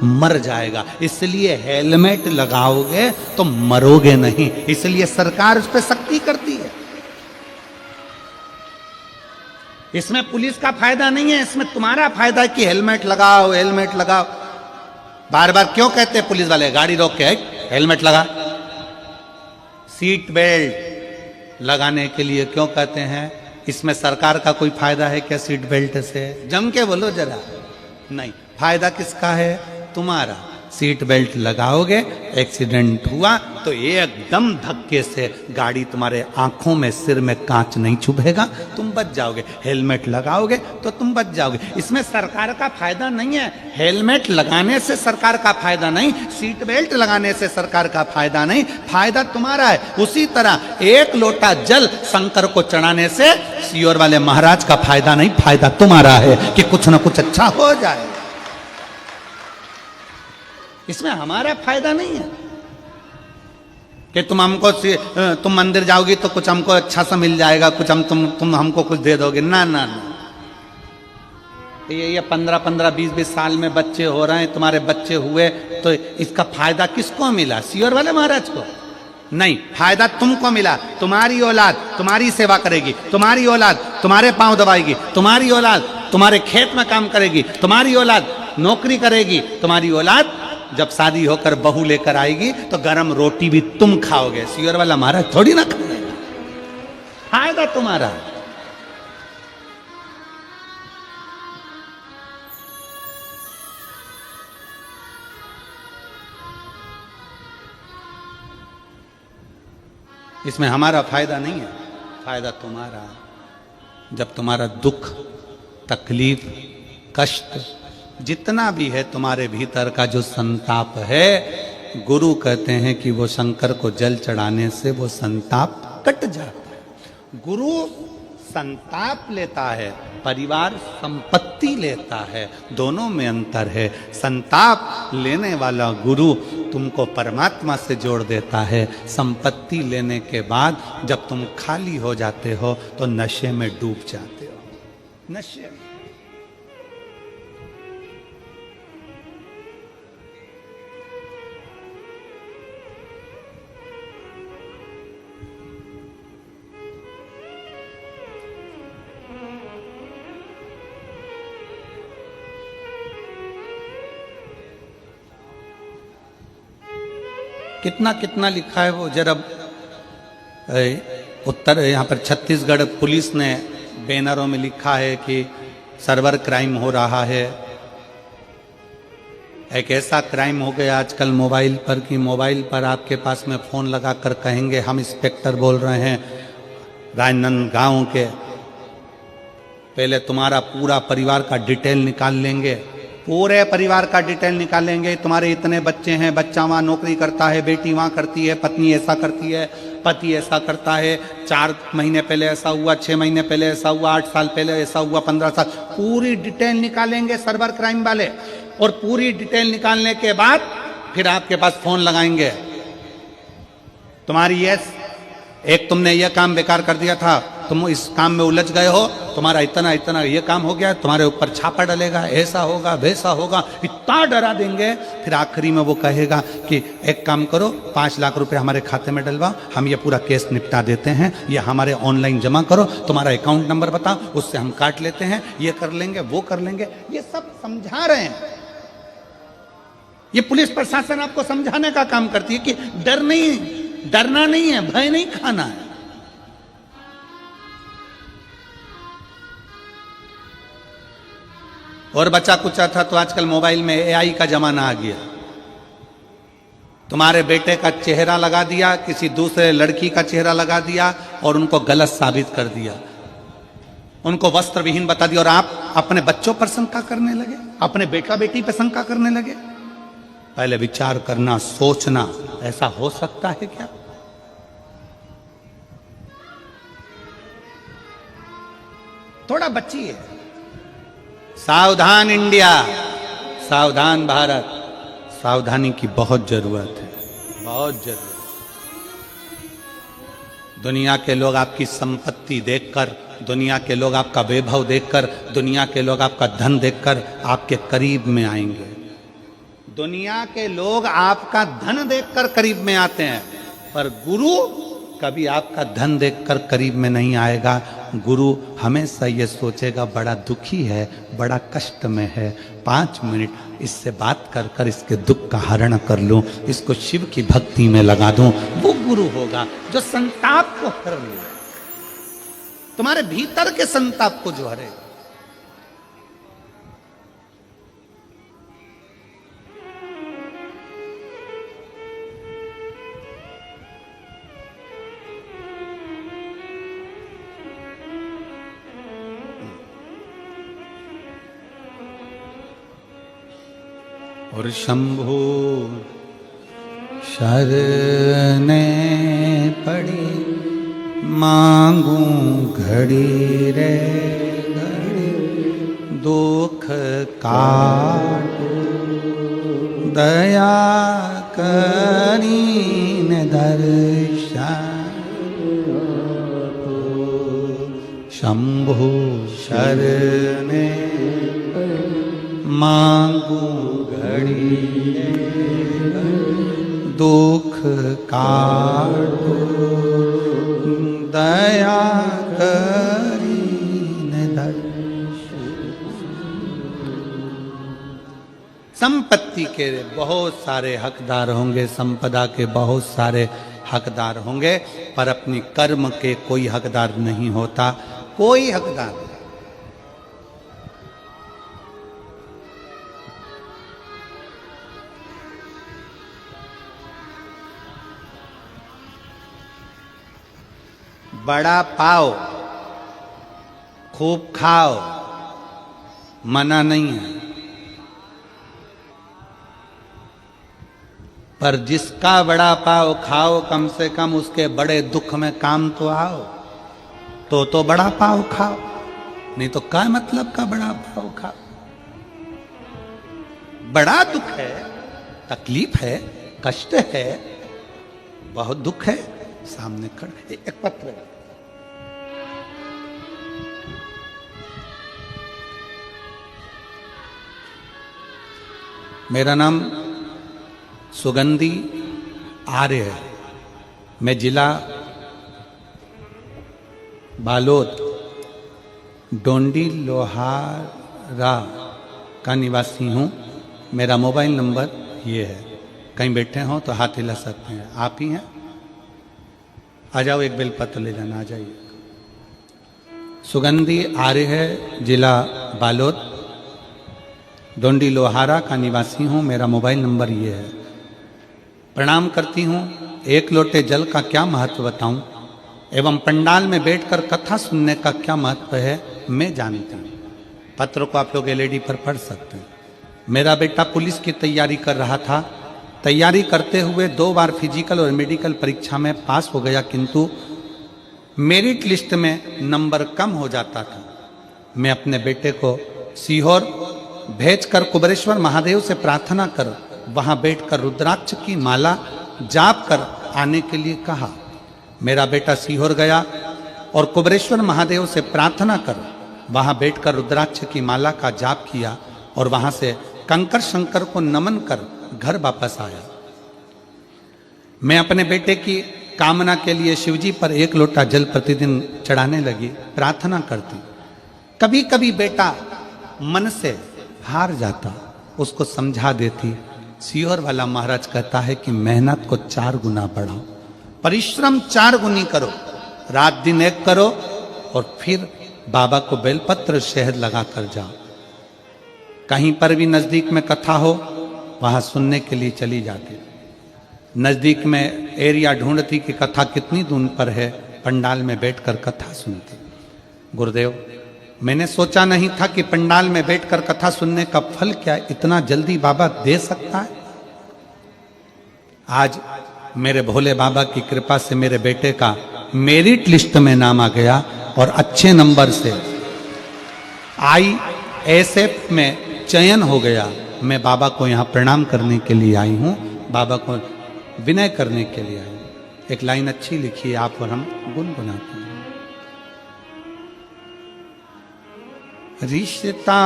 मर जाएगा। इसलिए हेलमेट लगाओगे तो मरोगे नहीं, इसलिए सरकार उस पर सख्ती करती है। इसमें पुलिस का फायदा नहीं है, इसमें तुम्हारा फायदा है कि हेलमेट लगाओ, हेलमेट लगाओ। बार बार क्यों कहते हैं पुलिस वाले, गाड़ी रोक के हेलमेट लगा। सीट बेल्ट लगाने के लिए क्यों कहते हैं? इसमें सरकार का कोई फायदा है क्या? सीट बेल्ट से जम के बोलो जरा। नहीं, फायदा किसका है? तुम्हारा। सीट बेल्ट लगाओगे, एक्सीडेंट हुआ तो एकदम धक्के से गाड़ी तुम्हारे आंखों में, सिर में कांच नहीं चुभेगा, तुम बच जाओगे। हेलमेट लगाओगे तो तुम बच जाओगे। इसमें सरकार का फायदा नहीं है। हेलमेट लगाने से सरकार का फायदा नहीं, सीट बेल्ट लगाने से सरकार का फायदा नहीं, फायदा तुम्हारा है। उसी तरह एक लोटा जल शंकर को चढ़ाने से सीओर वाले महाराज का फायदा नहीं, फायदा तुम्हारा है कि कुछ ना कुछ अच्छा हो जाए। इसमें हमारा फायदा नहीं है कि तुम मंदिर जाओगी तो कुछ हमको अच्छा सा मिल जाएगा, कुछ तुम हमको कुछ दे दोगे। ना ना ना, ये 15-15, 20-20 साल में बच्चे हो रहे हैं, तुम्हारे बच्चे हुए तो इसका फायदा किसको मिला? सीओर वाले महाराज को नहीं, फायदा तुमको मिला। तुम्हारी औलाद तुम्हारी सेवा करेगी, तुम्हारी औलाद तुम्हारे पांव दबाएगी, तुम्हारी औलाद तुम्हारे खेत में काम करेगी, तुम्हारी औलाद नौकरी करेगी, तुम्हारी औलाद जब शादी होकर बहू लेकर आएगी तो गरम रोटी भी तुम खाओगे। सीओर वाला महाराज थोड़ी ना खाएगा, फायदा तुम्हारा। इसमें हमारा फायदा नहीं है, फायदा तुम्हारा। जब तुम्हारा दुख, तकलीफ, कष्ट जितना भी है तुम्हारे भीतर का जो संताप है, गुरु कहते हैं कि वो शंकर को जल चढ़ाने से वो संताप कट जाता है। गुरु संताप लेता है, परिवार संपत्ति लेता है, दोनों में अंतर है। संताप लेने वाला गुरु तुमको परमात्मा से जोड़ देता है। संपत्ति लेने के बाद जब तुम खाली हो जाते हो तो नशे में डूब जाते हो। नशे में कितना कितना लिखा है वो जरा। उत्तर यहाँ पर छत्तीसगढ़ पुलिस ने बैनरों में लिखा है कि सर्वर क्राइम हो रहा है। एक ऐसा क्राइम हो गया आजकल मोबाइल पर कि मोबाइल पर आपके पास में फ़ोन लगा कर कहेंगे हम इंस्पेक्टर बोल रहे हैं राजनांदगांव के। पहले तुम्हारा पूरा परिवार का डिटेल निकाल लेंगे, पूरे परिवार का डिटेल निकालेंगे। तुम्हारे इतने बच्चे हैं, बच्चा वहाँ नौकरी करता है, बेटी वहाँ करती है, पत्नी ऐसा करती है, पति ऐसा करता है, 4 महीने पहले ऐसा हुआ, 6 महीने पहले ऐसा हुआ, 8 साल पहले ऐसा हुआ, 15 साल, पूरी डिटेल निकालेंगे सर्वर क्राइम वाले। और पूरी डिटेल निकालने के बाद फिर आपके पास फोन लगाएंगे, तुम्हारी एक तुमने ये काम बेकार कर दिया था, तुम इस काम में उलझ गए हो, तुम्हारा इतना इतना ये काम हो गया, तुम्हारे ऊपर छापा डलेगा, ऐसा होगा वैसा होगा, इतना डरा देंगे। फिर आखिरी में वो कहेगा कि एक काम करो, 5 लाख रुपए हमारे खाते में डलवाओ, हम ये पूरा केस निपटा देते हैं, ये हमारे ऑनलाइन जमा करो, तुम्हारा अकाउंट नंबर बताओ, उससे हम काट लेते हैं, ये कर लेंगे वो कर लेंगे। ये सब समझा रहे हैं। ये पुलिस प्रशासन आपको समझाने का काम करती है कि डरना नहीं है, भय नहीं खाना है। और बचा कुचा था तो आजकल मोबाइल में एआई का जमाना आ गया। तुम्हारे बेटे का चेहरा लगा दिया, किसी दूसरे लड़की का चेहरा लगा दिया और उनको गलत साबित कर दिया, उनको वस्त्र विहीन बता दिया, और आप अपने बच्चों पर शंका करने लगे, अपने बेटा बेटी पर शंका करने लगे। पहले विचार करना, सोचना, ऐसा हो सकता है क्या? थोड़ा बचिए। सावधान इंडिया, सावधान भारत, सावधानी की बहुत जरूरत है, बहुत जरूरत। दुनिया के लोग आपकी संपत्ति देखकर, दुनिया के लोग आपका वैभव देखकर, दुनिया के लोग आपका धन देखकर आपके करीब में आएंगे। दुनिया के लोग आपका धन देखकर करीब में आते हैं, पर गुरु कभी आपका धन देखकर करीब में नहीं आएगा। गुरु हमेशा ये सोचेगा बड़ा दुखी है, बड़ा कष्ट में है, 5 मिनट इससे बात कर कर इसके दुख का हरण कर लूं, इसको शिव की भक्ति में लगा दूं। वो गुरु होगा जो संताप को हर ले, तुम्हारे भीतर के संताप को जो हरे। और शंभु शरणे पड़ी मांगू घड़ी रे घड़ी, दुख काटो दया करीन दर्शन। शंभु शरणे मांगू घड़ी दुख काटो दया करीन दर्शन। संपत्ति के बहुत सारे हकदार होंगे, संपदा के बहुत सारे हकदार होंगे, पर अपनी कर्म के कोई हकदार नहीं होता, कोई हकदार नहीं। बड़ा पाओ खूब खाओ मना नहीं है, पर जिसका बड़ा पाओ खाओ कम से कम उसके बड़े दुख में काम तो आओ, तो बड़ा पाओ खाओ, नहीं तो क्या मतलब का बड़ा पाओ खाओ। बड़ा दुख है, तकलीफ है, कष्ट है, बहुत दुख है, सामने खड़े। एक पत्र है, मेरा नाम सुगंधी आर्य है, मैं जिला बालोद डोंडी लोहारा का निवासी हूँ। मेरा मोबाइल नंबर ये है, कहीं बैठे हो तो हाथ हिला सकते हैं। आप ही हैं? आ जाओ, एक बेलपत्र ले जाना, आ जाइए। सुगंधी आर्य है, जिला बालोद डोंडी लोहारा का निवासी हूँ। मेरा मोबाइल नंबर ये है। प्रणाम करती हूँ। एक लोटे जल का क्या महत्व बताऊं एवं पंडाल में बैठकर कथा सुनने का क्या महत्व है मैं जानती हूँ। पत्र को आप लोग एलईडी पर पढ़ सकते हैं। मेरा बेटा पुलिस की तैयारी कर रहा था। तैयारी करते हुए 2 बार फिजिकल और मेडिकल परीक्षा में पास हो गया, किंतु मेरिट लिस्ट में नंबर कम हो जाता था। मैं अपने बेटे को सीहोर भेजकर कुबेरेश्वर महादेव से प्रार्थना कर वहां बैठकर रुद्राक्ष की माला जाप कर आने के लिए कहा। मेरा बेटा सीहोर गया और कुबेरेश्वर महादेव से प्रार्थना कर वहां बैठकर रुद्राक्ष की माला का जाप किया और वहां से कंकर शंकर को नमन कर घर वापस आया। मैं अपने बेटे की कामना के लिए शिवजी पर 1 लोटा जल प्रतिदिन चढ़ाने लगी, प्रार्थना करती। कभी कभी बेटा मन से हार जाता, उसको समझा देती। सीहोर वाला महाराज कहता है कि मेहनत को 4 गुना बढ़ाओ, परिश्रम 4 गुनी करो, रात दिन एक करो और फिर बाबा को बेलपत्र शहद लगा कर जाओ। कहीं पर भी नजदीक में कथा हो वहां सुनने के लिए चली जाती। नजदीक में एरिया ढूंढती कि कथा कितनी दूर पर है, पंडाल में बैठकर कथा सुनती। गुरुदेव, मैंने सोचा नहीं था कि पंडाल में बैठकर कथा सुनने का फल क्या इतना जल्दी बाबा दे सकता है। आज मेरे भोले बाबा की कृपा से मेरे बेटे का मेरिट लिस्ट में नाम आ गया और अच्छे नंबर से ISF में चयन हो गया। मैं बाबा को यहाँ प्रणाम करने के लिए आई हूँ, बाबा को विनय करने के लिए आई हूँ। एक लाइन अच्छी लिखी है, आप और हम गुनगुनाते हैं। रिश्ता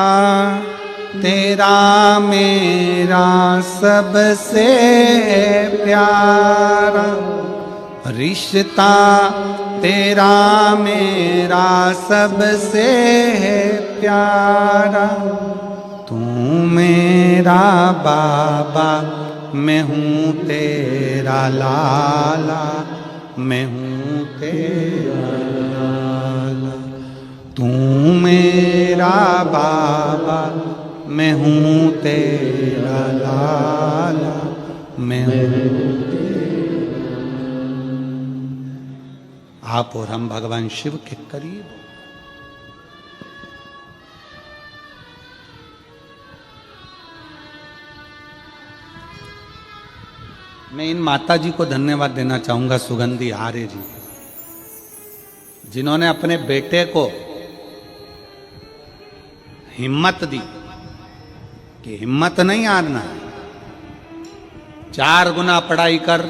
तेरा मेरा सबसे प्यारा, रिश्ता तेरा मेरा सबसे प्यारा। तू मेरा बाबा, मैं हूँ तेरा लाला, मैं हूँ तेरा लाला। तू मेरा बाबा, मैं हूँ तेरा लाला, मैं हूँ। आप और हम भगवान शिव के करीब हो। मैं इन माता जी को धन्यवाद देना चाहूंगा, सुगंधी आर्य जी, जिन्होंने अपने बेटे को हिम्मत दी कि हिम्मत नहीं हारना, 4 गुना पढ़ाई कर,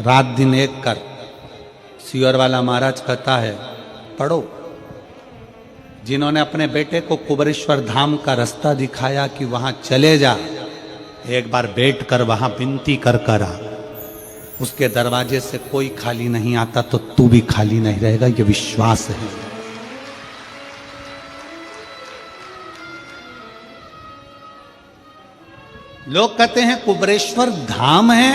रात दिन एक कर। सियोर वाला महाराज कहता है पढ़ो। जिन्होंने अपने बेटे को कुबरेश्वर धाम का रास्ता दिखाया कि वहां चले जा, एक बार बैठ कर वहां विनती कर कर आ, उसके दरवाजे से कोई खाली नहीं आता, तो तू भी खाली नहीं रहेगा, ये विश्वास है। लोग कहते हैं कुबरेश्वर धाम है,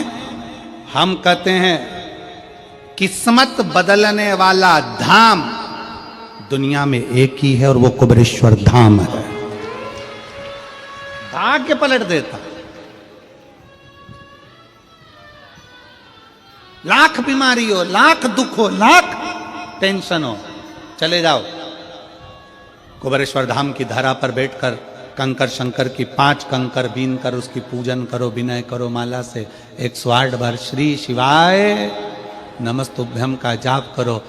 हम कहते हैं किस्मत बदलने वाला धाम दुनिया में एक ही है, और वो कुबरेश्वर धाम है। भाग्य पलट देता। लाख बीमारी हो, लाख दुख हो, लाख टेंशन हो, चले जाओ कुबरेश्वर धाम की धरा पर बैठकर कंकर शंकर की 5 कंकर बीन कर उसकी पूजन करो, विनय करो, माला से 108 बार श्री शिवाय नमस्तुभ्यम का जाप करो,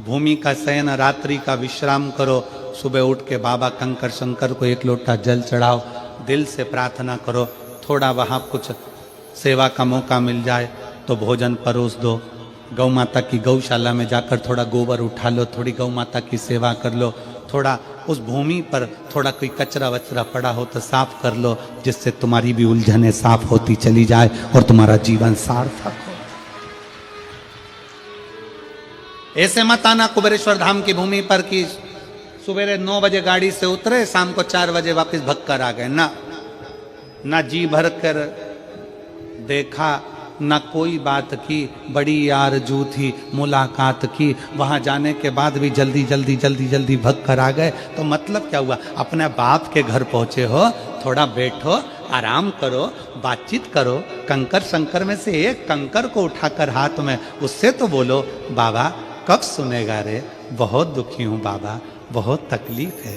भूमि का शयन, रात्रि का विश्राम करो, सुबह उठ के बाबा कंकर शंकर को 1 लोटा जल चढ़ाओ, दिल से प्रार्थना करो, थोड़ा वहाँ कुछ सेवा का मौका मिल जाए तो भोजन परोस दो, गौ माता की गौशाला में जाकर थोड़ा गोबर उठा लो, थोड़ी गौ माता की सेवा कर लो, थोड़ा उस भूमि पर थोड़ा कोई कचरा वचरा पड़ा हो तो साफ कर लो, जिससे तुम्हारी भी उलझनें साफ होती चली जाए और तुम्हारा जीवन सार्थक हो। ऐसे मत आना कुबरेश्वर धाम की भूमि पर कि सुबह 9 बजे गाड़ी से उतरे, शाम को 4 बजे वापस भग कर आ गए। ना जी भर कर देखा, ना कोई बात की, बड़ी आरज़ू थी मुलाकात की, वहां जाने के बाद भी जल्दी जल्दी जल्दी जल्दी भग कर आ गए। तो मतलब क्या हुआ? अपने बाप के घर पहुंचे हो, थोड़ा बैठो, आराम करो, बातचीत करो, कंकर शंकर में से एक कंकर को उठाकर हाथ में, उससे तो बोलो बाबा कब सुनेगा रे, बहुत दुखी हूँ बाबा, बहुत तकलीफ है,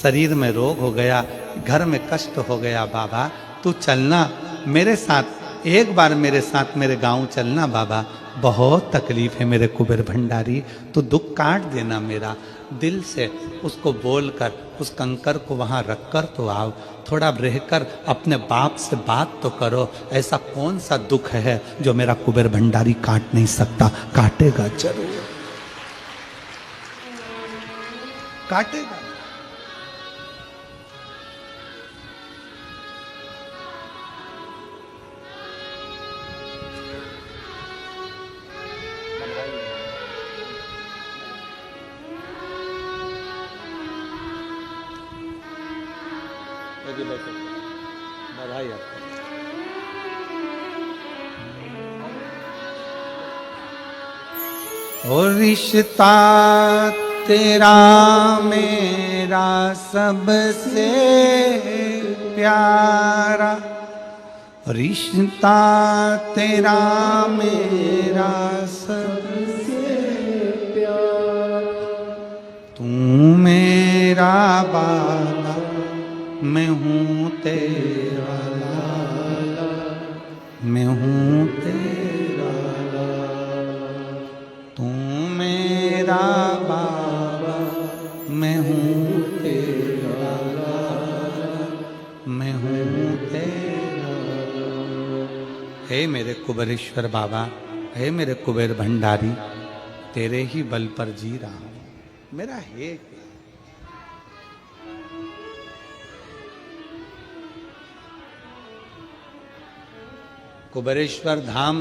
शरीर में रोग हो गया, घर में कष्ट हो गया बाबा, तू चलना मेरे साथ, एक बार मेरे साथ मेरे गांव चलना बाबा, बहुत तकलीफ है मेरे कुबेर भंडारी, तो दुख काट देना मेरा। दिल से उसको बोलकर उस कंकर को वहां रखकर तो आओ, थोड़ा रहकर अपने बाप से बात तो करो। ऐसा कौन सा दुख है जो मेरा कुबेर भंडारी काट नहीं सकता? काटेगा जरूर, काटेगा। बधाई आपको। और रिश्ता तेरा मेरा सबसे प्यारा, रिश्ता तेरा मेरा सबसे प्यारा, तू मेरा बाबा, मैं हूँ तेरा लाला, मैं हूँ तेरा लाला, तू मेरा बाबा, मैं हूँ तेरा लाला, मैं हूँ तेरा लाला। हे मेरे कुबेरेश्वर बाबा, हे मेरे कुबेर भंडारी, तेरे ही बल पर जी रहा हूँ, मेरा है कुबेरेश्वर धाम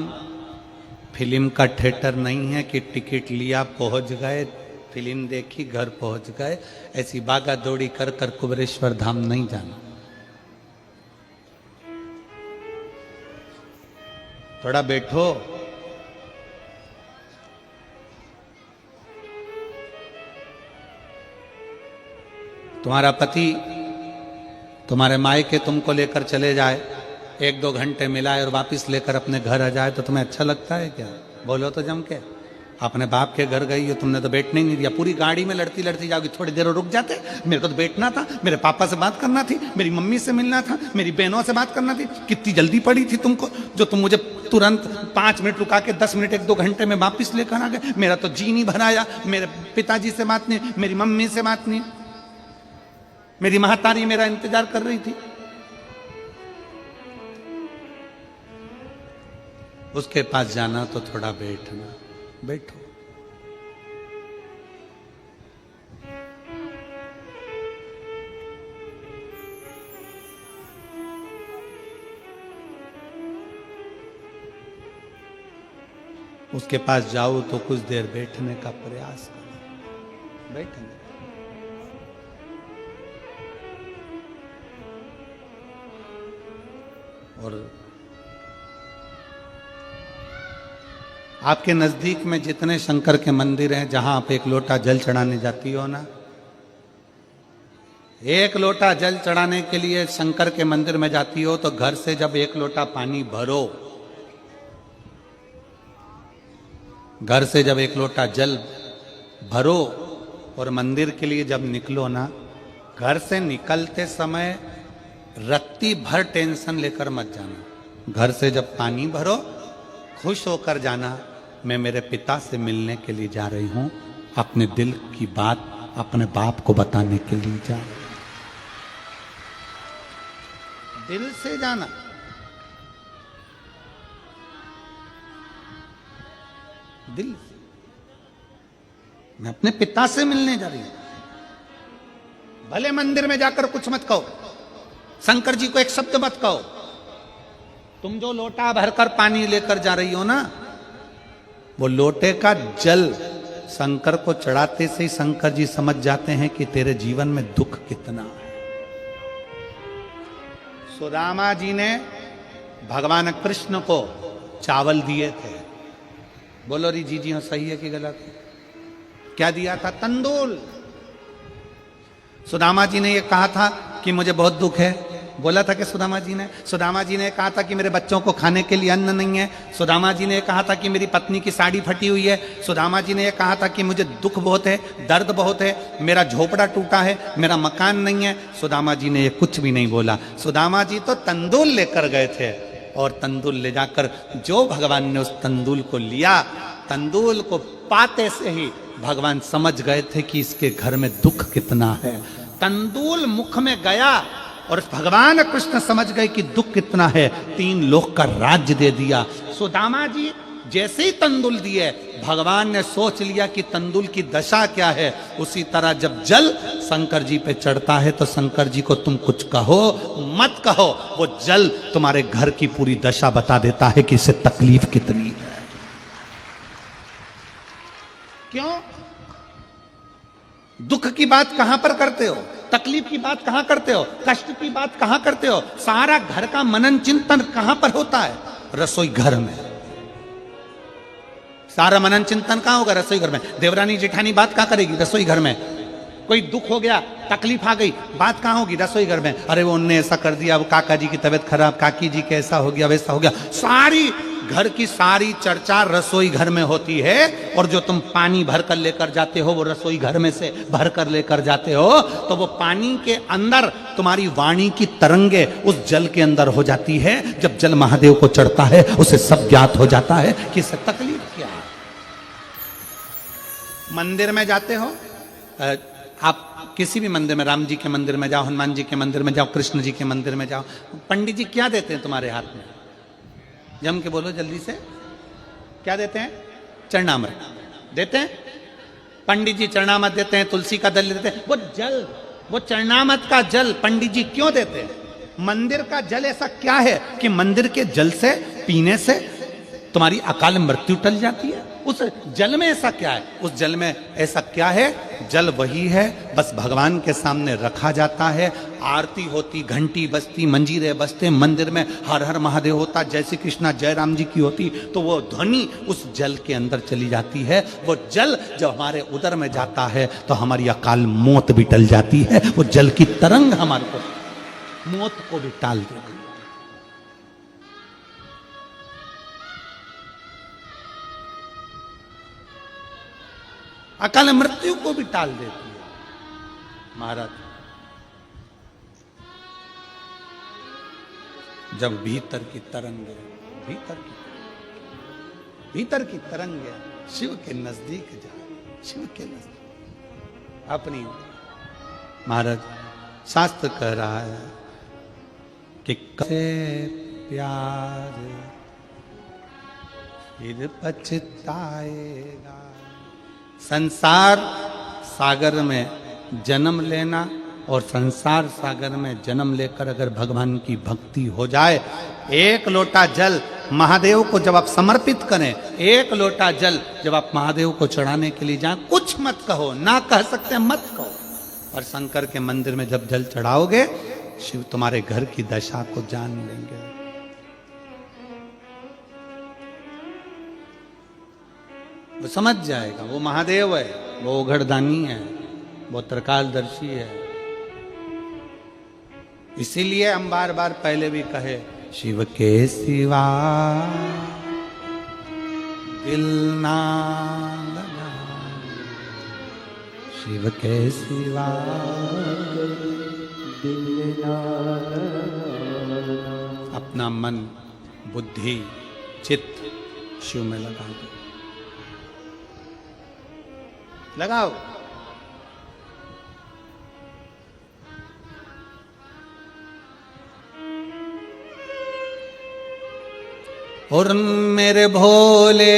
फिल्म का थिएटर नहीं है कि टिकट लिया पहुंच गए, फिल्म देखी घर पहुंच गए। ऐसी भागा दौड़ी कर कर कुबेरेश्वर धाम नहीं जाना। थोड़ा बैठो। तुम्हारा पति तुम्हारे मायके तुमको लेकर चले जाए, 1-2 घंटे मिलाए और वापस लेकर अपने घर आ जाए तो तुम्हें अच्छा लगता है क्या? बोलो तो जम के। अपने बाप के घर गई हो, तुमने तो बैठने ही नहीं दिया। पूरी गाड़ी में लड़ती लड़ती जाओगी, थोड़ी देर रुक जाते। मेरे को तो बैठना था, मेरे पापा से बात करना थी, मेरी मम्मी से मिलना था, मेरी बहनों से बात करना थी। कितनी जल्दी पड़ी थी तुमको जो तुम मुझे तुरंत 5 मिनट रुका के 10 मिनट 1-2 घंटे में वापिस लेकर आ गए। मेरा तो जी नहीं भराया। मेरे पिताजी से बात नहीं, मेरी मम्मी से बात नहीं, मेरी महतारी मेरा इंतजार कर रही थी। उसके पास जाना तो थोड़ा बैठना। बैठो। उसके पास जाओ तो कुछ देर बैठने का प्रयास करो। बैठने और आपके नजदीक में जितने शंकर के मंदिर हैं, जहां आप एक लोटा जल चढ़ाने जाती हो ना, एक लोटा जल चढ़ाने के लिए शंकर के मंदिर में जाती हो तो घर से जब एक लोटा पानी भरो, घर से जब एक लोटा जल भरो और मंदिर के लिए जब निकलो ना, घर से निकलते समय रत्ती भर टेंशन लेकर मत जाना। घर से जब पानी भरो, खुश होकर जाना, मैं मेरे पिता से मिलने के लिए जा रही हूं, अपने दिल की बात अपने बाप को बताने के लिए जा। दिल से जाना। दिल से। मैं अपने पिता से मिलने जा रही हूं। भले मंदिर में जाकर कुछ मत कहो, शंकर जी को एक शब्द मत कहो। तुम जो लोटा भरकर पानी लेकर जा रही हो ना, वो लोटे का जल शंकर को चढ़ाते से ही शंकर जी समझ जाते हैं कि तेरे जीवन में दुख कितना है। सुदामा जी ने भगवान कृष्ण को चावल दिए थे। बोलो री जी हाँ, सही है कि गलत है? क्या दिया था? तंदूल। सुदामा जी ने ये कहा था कि मुझे बहुत दुख है। बोला था कि सुदामा जी ने कहा था कि मेरे बच्चों को खाने के लिए अन्न नहीं है। सुदामा जी ने कहा था कि मेरी पत्नी की साड़ी फटी हुई है। सुदामा जी ने यह कहा था कि मुझे दुख बहुत है, दर्द बहुत है, मेरा झोपड़ा टूटा है, मेरा मकान नहीं है। सुदामा जी ने ये कुछ भी नहीं बोला। सुदामा जी तो तंदूल लेकर गए थे और तंदूल ले जाकर जो भगवान ने उस तंदूल को लिया, तंदूल को पाते से ही भगवान समझ गए थे कि इसके घर में दुख कितना है। तंदूल मुख में गया और भगवान कृष्ण समझ गए कि दुख कितना है, 3 लोक का राज्य दे दिया। सुदामा जी जैसे ही तंदूल दिए, भगवान ने सोच लिया कि तंदूल की दशा क्या है। उसी तरह जब जल शंकर जी पे चढ़ता है तो शंकर जी को तुम कुछ कहो मत कहो, वो जल तुम्हारे घर की पूरी दशा बता देता है कि इससे तकलीफ कितनी है। क्यों? दुख की बात कहां पर करते हो, तकलीफ की बात कहां करते हो, कष्ट की बात कहां करते हो? सारा घर का मनन चिंतन कहां पर होता है? रसोई घर में। सारा मनन चिंतन कहां होगा? रसोई घर में। देवरानी जेठानी बात कहां करेगी? रसोई घर में। कोई दुख हो गया, तकलीफ आ गई, बात कहां होगी? रसोई घर में। अरे वो उनने ऐसा कर दिया, वो काका जी की तबीयत खराब, काकी जी के ऐसा हो गया, वैसा हो गया। सारी घर की सारी चर्चा रसोई घर में होती है। और जो तुम पानी भर कर लेकर जाते हो, वो रसोई घर में से भर कर लेकर जाते हो, तो वो पानी के अंदर तुम्हारी वाणी की तरंगे उस जल के अंदर हो जाती है। जब जल महादेव को चढ़ता है, उसे सब ज्ञात हो जाता है कि इससे तकलीफ क्या है। मंदिर में जाते हो, आप किसी भी मंदिर में, राम जी के मंदिर में जाओ, हनुमान जी के मंदिर में जाओ, कृष्ण जी के मंदिर में जाओ, पंडित जी क्या देते हैं तुम्हारे हाथ में? जम के बोलो जल्दी से, क्या देते हैं? चरणामृत देते हैं। पंडित जी चरणामृत देते हैं, तुलसी का दल देते हैं। वो जल, वो चरणामृत का जल पंडित जी क्यों देते हैं? मंदिर का जल ऐसा क्या है कि मंदिर के जल से पीने से तुम्हारी अकाल मृत्यु टल जाती है? उस जल में ऐसा क्या है? उस जल में ऐसा क्या है? जल वही है, बस भगवान के सामने रखा जाता है, आरती होती, घंटी बजती, मंजीरे बजते, मंदिर में हर हर महादेव होता, जय श्री कृष्णा जय राम जी की होती, तो वो ध्वनि उस जल के अंदर चली जाती है। वो जल जब हमारे उदर में जाता है तो हमारी अकाल मौत भी टल जाती है। वो जल की तरंग हमारे को मौत को भी टाल देती है। अकाल मृत्यु को भी टाल देती है। महाराज जब भीतर की तरंग भीतर की तरंग शिव के नजदीक जाए, शिव के नजदीक अपनी, महाराज शास्त्र कह रहा है कि कैसे प्यार फिर पछताएगा। संसार सागर में जन्म लेना और संसार सागर में जन्म लेकर अगर भगवान की भक्ति हो जाए, एक लोटा जल महादेव को जब आप समर्पित करें, एक लोटा जल जब आप महादेव को चढ़ाने के लिए जाएं, कुछ मत कहो, ना कह सकते मत कहो, और शंकर के मंदिर में जब जल चढ़ाओगे, शिव तुम्हारे घर की दशा को जान लेंगे। वो समझ जाएगा, वो महादेव है, वो उघड़दानी है, वो त्रिकालदर्शी है। इसीलिए हम बार बार पहले भी कहे, शिव के सिवा दिल ना लगा, शिव के सिवा दिल ना लगा। अपना मन, बुद्धि, चित्त शिव में लगा दो, लगाओ। और मेरे भोले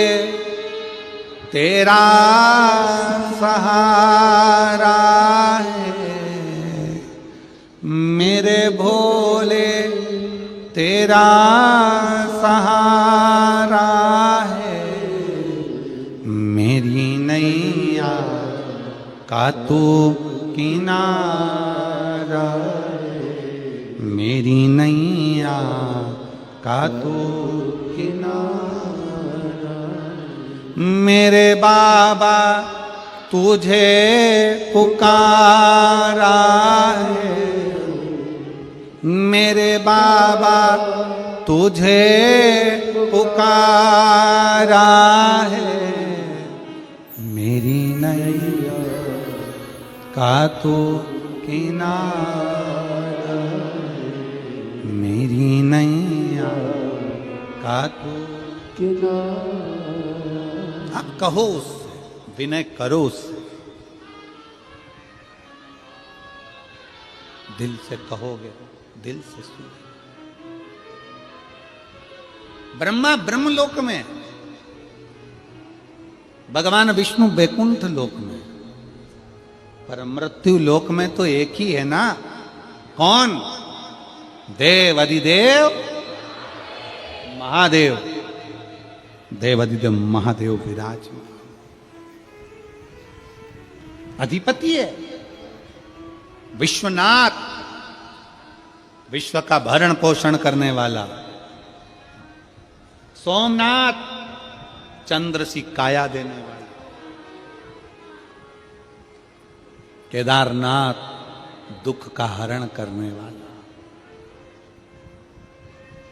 तेरा सहारा है, मेरे भोले तेरा सहारा है, मेरी नैया का तू किनारा, मेरी नैया का तू किनारा। मेरे बाबा तुझे पुकारा है, मेरे बाबा तुझे पुकारा है, मेरी नैया का तू किनारा, मेरी नैया का तू किनारा। आप कहो उससे, विनय करो उससे, दिल से कहोगे, दिल से सुनो। ब्रह्मा ब्रह्मलोक में, भगवान विष्णु बैकुंठ लोक में, पर मृत्यु लोक में तो एक ही है ना। कौन? देव अधिदेव महादेव, देव अधिदेव महादेव विराज, अधिपति है, विश्वनाथ, विश्व का भरण पोषण करने वाला, सोमनाथ, चंद्र सी काया देने वाला, केदारनाथ, दुख का हरण करने वाला,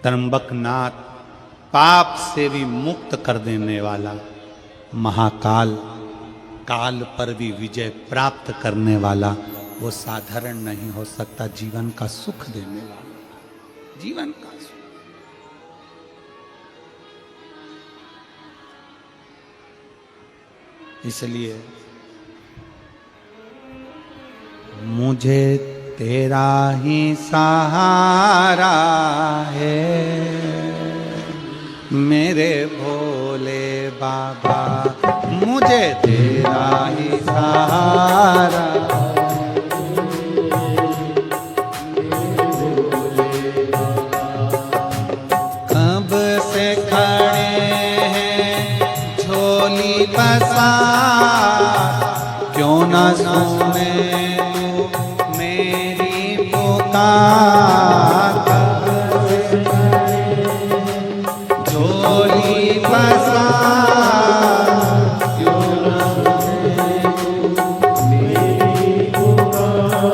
त्र्यंबकनाथ, पाप से भी मुक्त कर देने वाला, महाकाल, काल पर भी विजय प्राप्त करने वाला, वो साधारण नहीं हो सकता, जीवन का सुख देने वाला, जीवन का सुख। इसलिए मुझे तेरा ही सहारा है, मेरे भोले बाबा, मुझे तेरा ही सहारा, मेरे भोले खड़े हैं झोली पसार, क्यों न सुने तू मेरी पुकार। झोली पसार, क्यों न सुने तू मेरी पुकार।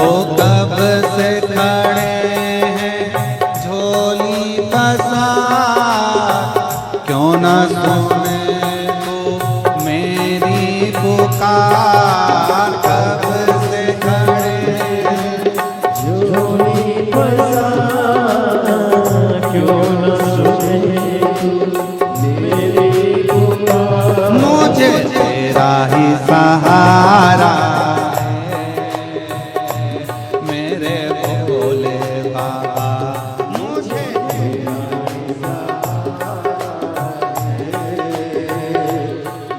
ओ कब से खड़े हैं झोली पसार, क्यों न सुने तू मेरी पुकार। कब से खड़े झोली पसार, क्यों न सुने तू मेरी पुकार। मुझे तेरा ही सहारा है मेरे भोले बाबा। मुझे तेरा ही सहारा है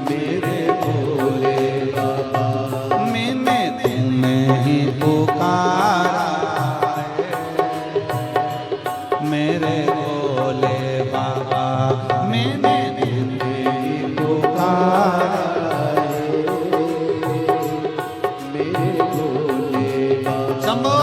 मेरे भोले बाबा। मैंने तुम्हें ही पुकारा है मेरे भोले बाबा। मैंने तुम्हें ही पुकारा है मेरे भोले बाबा। शंभो।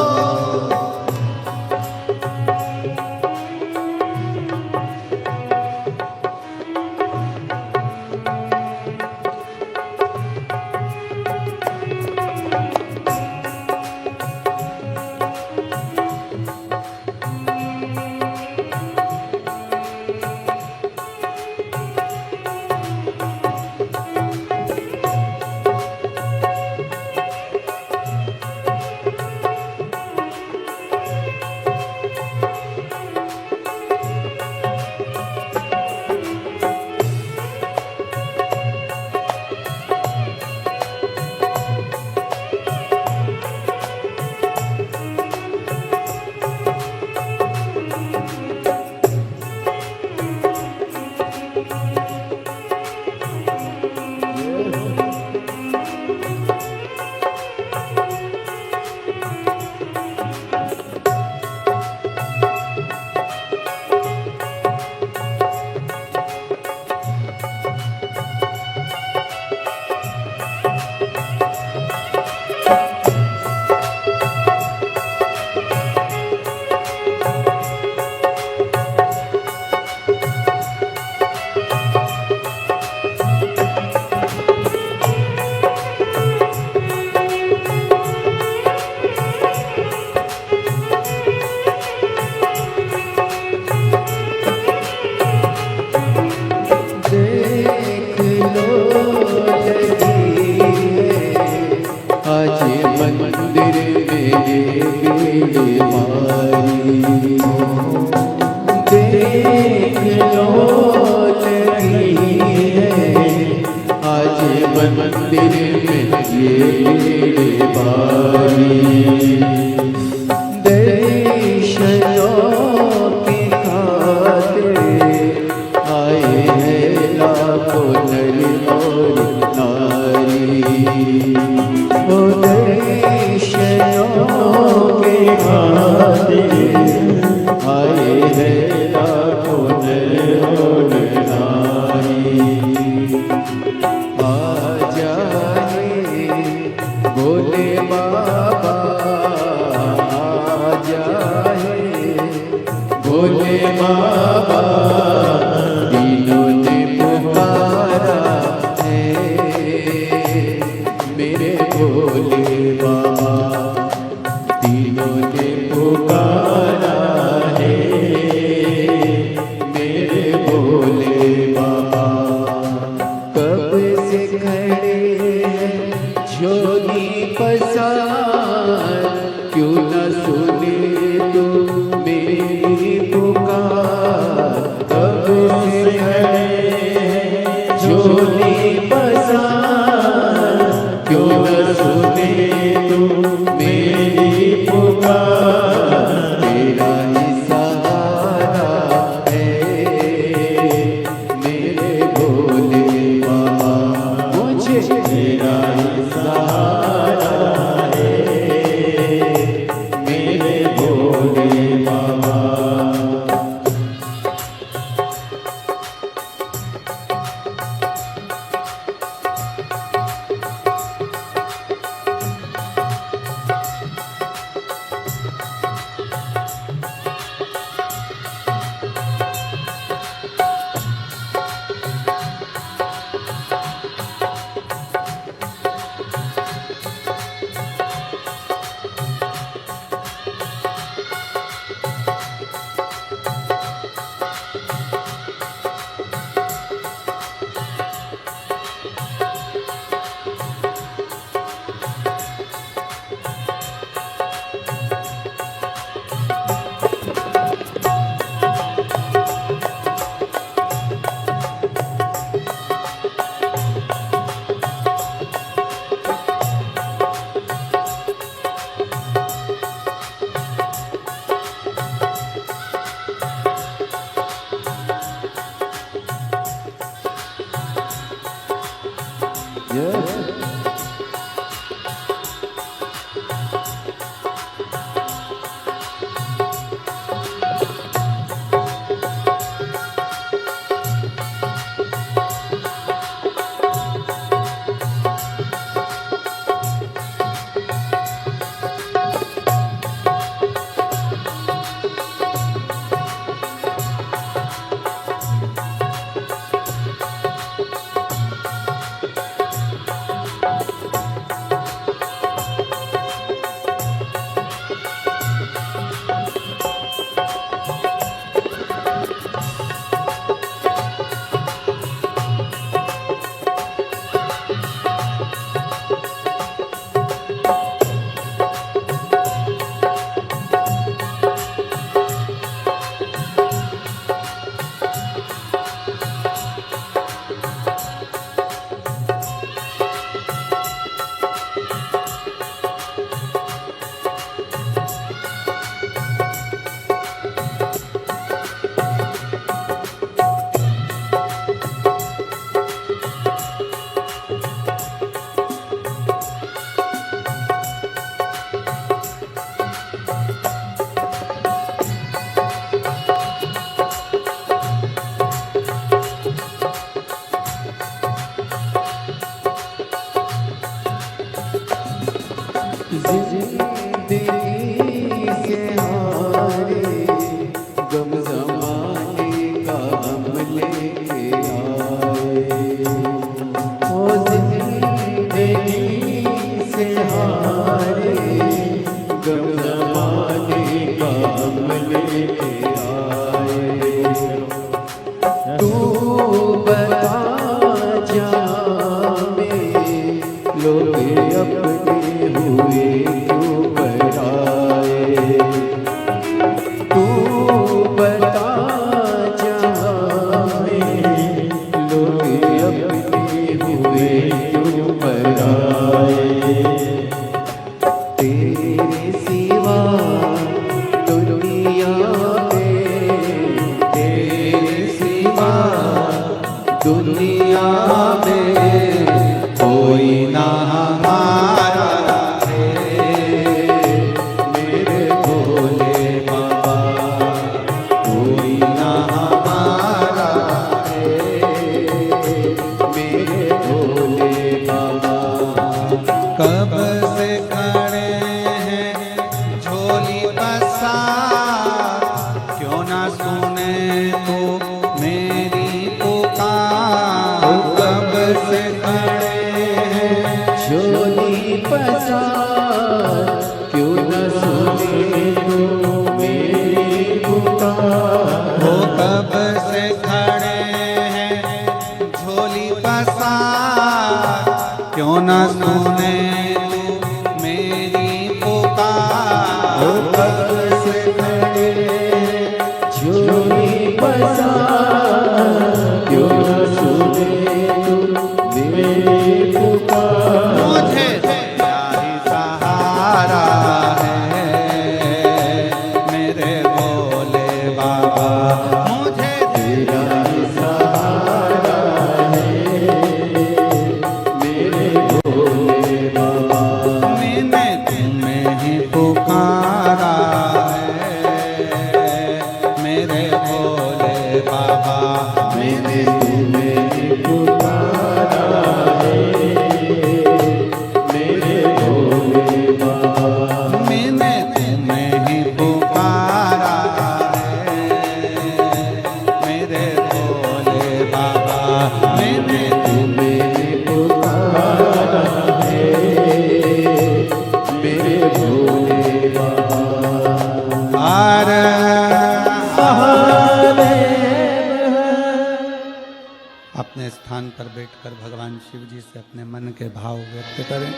अपने स्थान पर बैठकर भगवान शिव जी से अपने मन के भाव व्यक्त करें,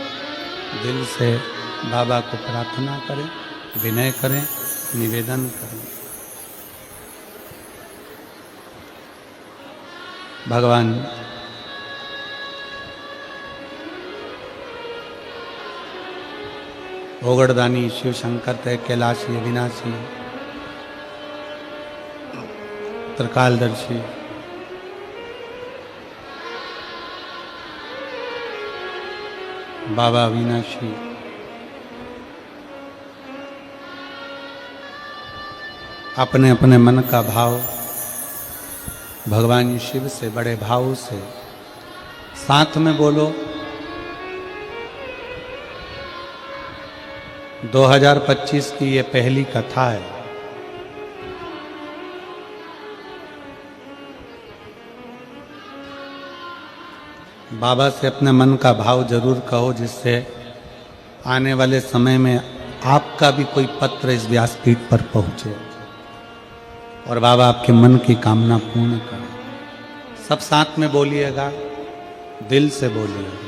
दिल से बाबा को प्रार्थना करें, विनय करें, निवेदन करें। भगवान ओगड़दानी शिव शंकर तय कैलाशी अविनाशी त्रिकालदर्शी बाबा अविनाशी अपने अपने मन का भाव भगवान शिव से बड़े भाव से साथ में बोलो। 2025 की ये पहली कथा है। बाबा से अपने मन का भाव जरूर कहो, जिससे आने वाले समय में आपका भी कोई पत्र इस व्यासपीठ पर पहुंचे और बाबा आपके मन की कामना पूर्ण करें। सब साथ में बोलिएगा, दिल से बोलिएगा।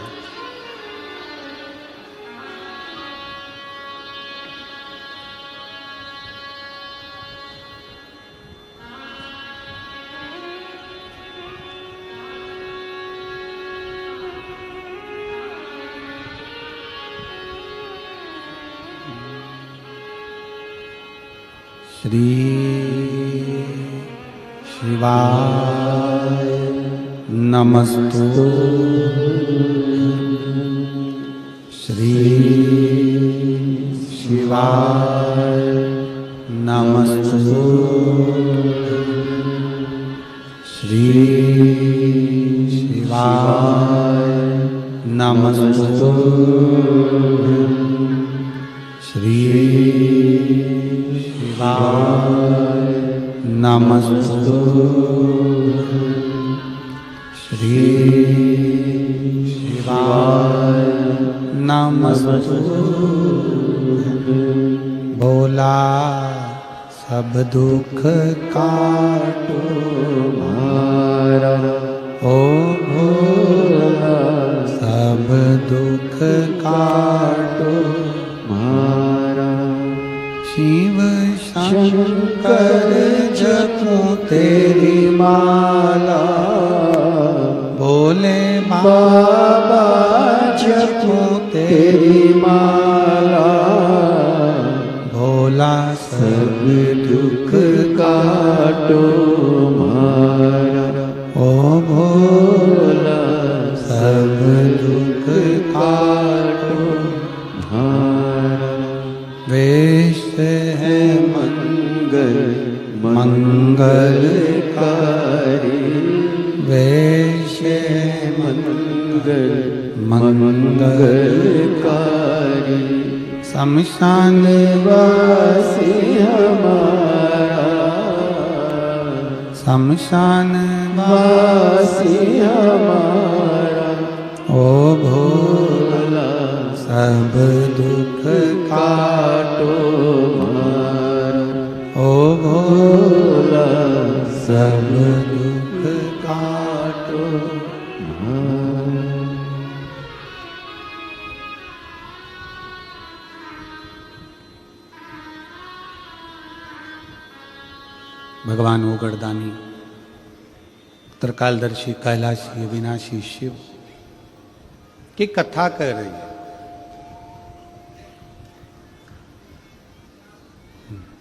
श्री शिवाय नमस्तु। श्री शिवाय नमस्तु। श्री शिवाय नमस्तु। श्री शिवाय नमस्तु। श्री शिवाय नमस्तु। बोला सब दुख काटो मारा, ओ भोला सब दुख काटो मारा। शिव शंकर जपो तेरी माला, भोले बाबा जपो तेरी माला। भोला सब दुख काटो मारा, ओ भोला सब दुख काटो मारा। वेश है मंगल मंगलकारी, वेश है मंगल मंगलकारी। शमशान वासी हमारा, शमशान वासी हमारा। ओ भोला सब दुख काटो मारा, ओ भोला सब दुख काटो मारा। भगवान ओगड़दानी त्रिकालदर्शी कैलाशी अविनाशी शिव की कथा कर रही है।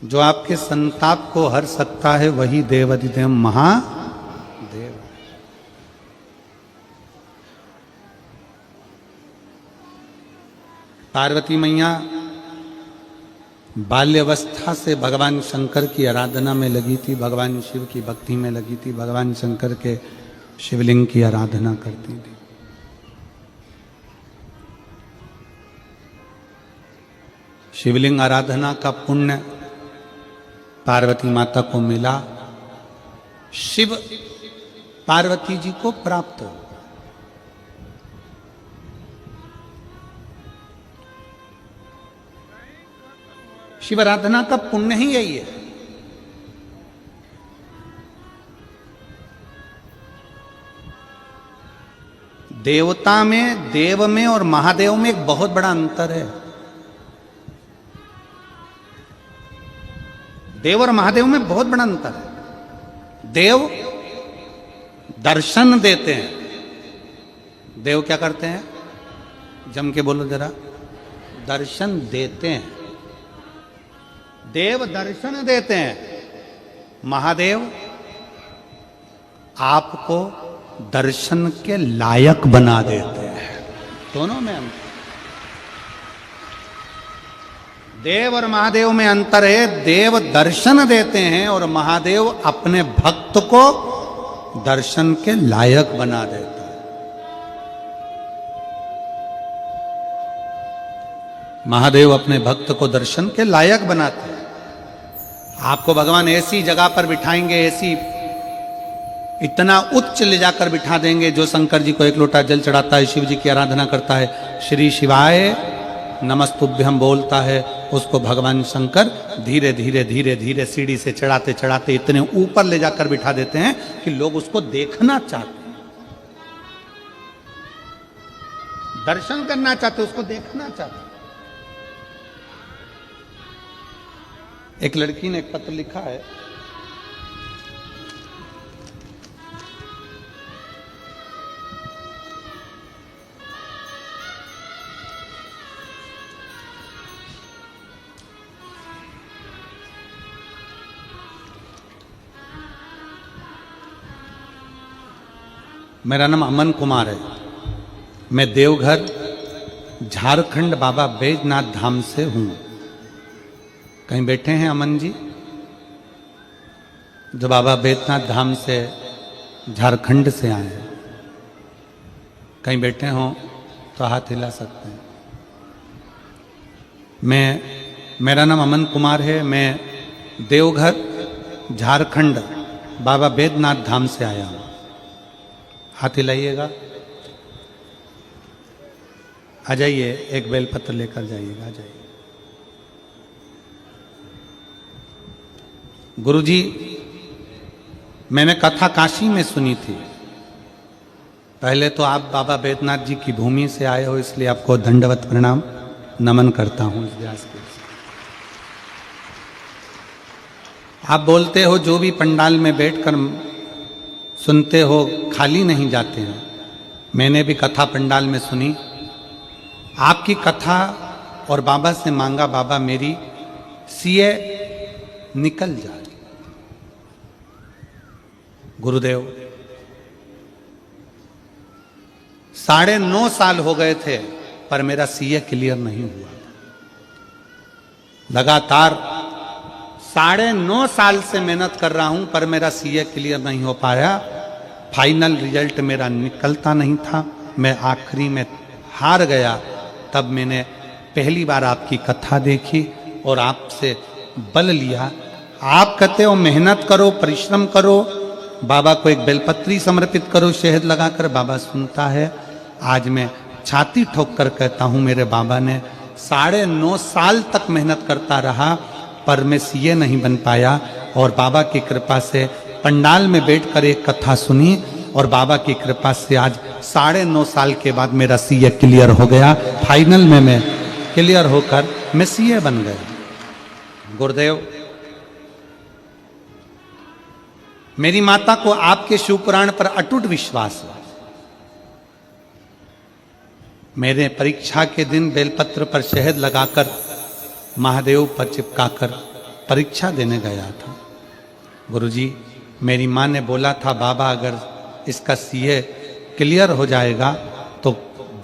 जो आपके संताप को हर सकता है वही देवाधिदेव महादेव। पार्वती मैया बाल्यावस्था से भगवान शंकर की आराधना में लगी थी, भगवान शिव की भक्ति में लगी थी, भगवान शंकर के शिवलिंग की आराधना करती थी। शिवलिंग आराधना का पुण्य पार्वती माता को मिला, शिव पार्वती जी को प्राप्त हो। शिव आराधना का पुण्य ही यही है। देवता में, देव में और महादेव में एक बहुत बड़ा अंतर है। देव और महादेव में बहुत बड़ा अंतर है। देव दर्शन देते हैं। देव क्या करते हैं? जम के बोलो जरा। दर्शन देते हैं। देव दर्शन देते हैं। महादेव आपको दर्शन के लायक बना देते हैं। दोनों में अंतर। देव और महादेव में अंतर है। देव दर्शन देते हैं और महादेव अपने भक्त को दर्शन के लायक बना देता है। महादेव अपने भक्त को दर्शन के लायक बनाते हैं। आपको भगवान ऐसी जगह पर बिठाएंगे, ऐसी इतना उच्च ले जाकर बिठा देंगे, जो शंकर जी को एक लोटा जल चढ़ाता है, शिव जी की आराधना करता है, श्री शिवाय नमस्तुभ्यम बोलता है, उसको भगवान शंकर धीरे धीरे धीरे धीरे सीढ़ी से चढ़ाते चढ़ाते इतने ऊपर ले जाकर बिठा देते हैं कि लोग उसको देखना चाहते हैं, दर्शन करना चाहते, उसको देखना चाहते। एक लड़की ने एक पत्र लिखा है, मेरा नाम अमन कुमार है, मैं देवघर झारखंड बाबा बैजनाथ धाम से हूं। कहीं बैठे हैं अमन जी जो बाबा बैजनाथ धाम से झारखंड से आए हैं? कहीं बैठे हों तो हाथ हिला सकते हैं। मेरा नाम अमन कुमार है, मैं देवघर झारखंड बाबा बैजनाथ धाम से आया हूं। हाथ हिलाइएगा, आ जाइए, एक बेलपत्र लेकर जाइएगा, आ जाइए। गुरुजी, मैंने कथा काशी में सुनी थी। पहले तो आप बाबा बैजनाथ जी की भूमि से आए हो, इसलिए आपको दंडवत प्रणाम नमन करता हूं। इस व्यास के आप बोलते हो जो भी पंडाल में बैठकर सुनते हो खाली नहीं जाते हैं। मैंने भी कथा पंडाल में सुनी आपकी कथा और बाबा से मांगा, बाबा मेरी सीए निकल जाए। गुरुदेव 9.5 साल हो गए थे पर मेरा सीए क्लियर नहीं हुआ। लगातार 9.5 साल से मेहनत कर रहा हूं पर मेरा सीए क्लियर नहीं हो पाया। फाइनल रिजल्ट मेरा निकलता नहीं था, मैं आखिरी में हार गया। तब मैंने पहली बार आपकी कथा देखी और आपसे बल लिया। आप कहते हो मेहनत करो, परिश्रम करो, बाबा को एक बेलपत्री समर्पित करो शहद लगाकर, बाबा सुनता है। आज मैं छाती ठोक कर कहता हूं मेरे बाबा ने 9.5 साल तक मेहनत करता रहा पर मैं सीए नहीं बन पाया, और बाबा की कृपा से पंडाल में बैठकर एक कथा सुनी और बाबा की कृपा से आज 9.5 साल के बाद मेरा सीए क्लियर हो गया। फाइनल में मैं क्लियर होकर मैं सीए बन गया। गुरुदेव, मेरी माता को आपके शिवपुराण पर अटूट विश्वास है। मेरे परीक्षा के दिन बेलपत्र पर शहद लगाकर महादेव पर चिपकाकर परीक्षा देने गया था। गुरुजी, मेरी माँ ने बोला था बाबा अगर इसका सीए क्लियर हो जाएगा तो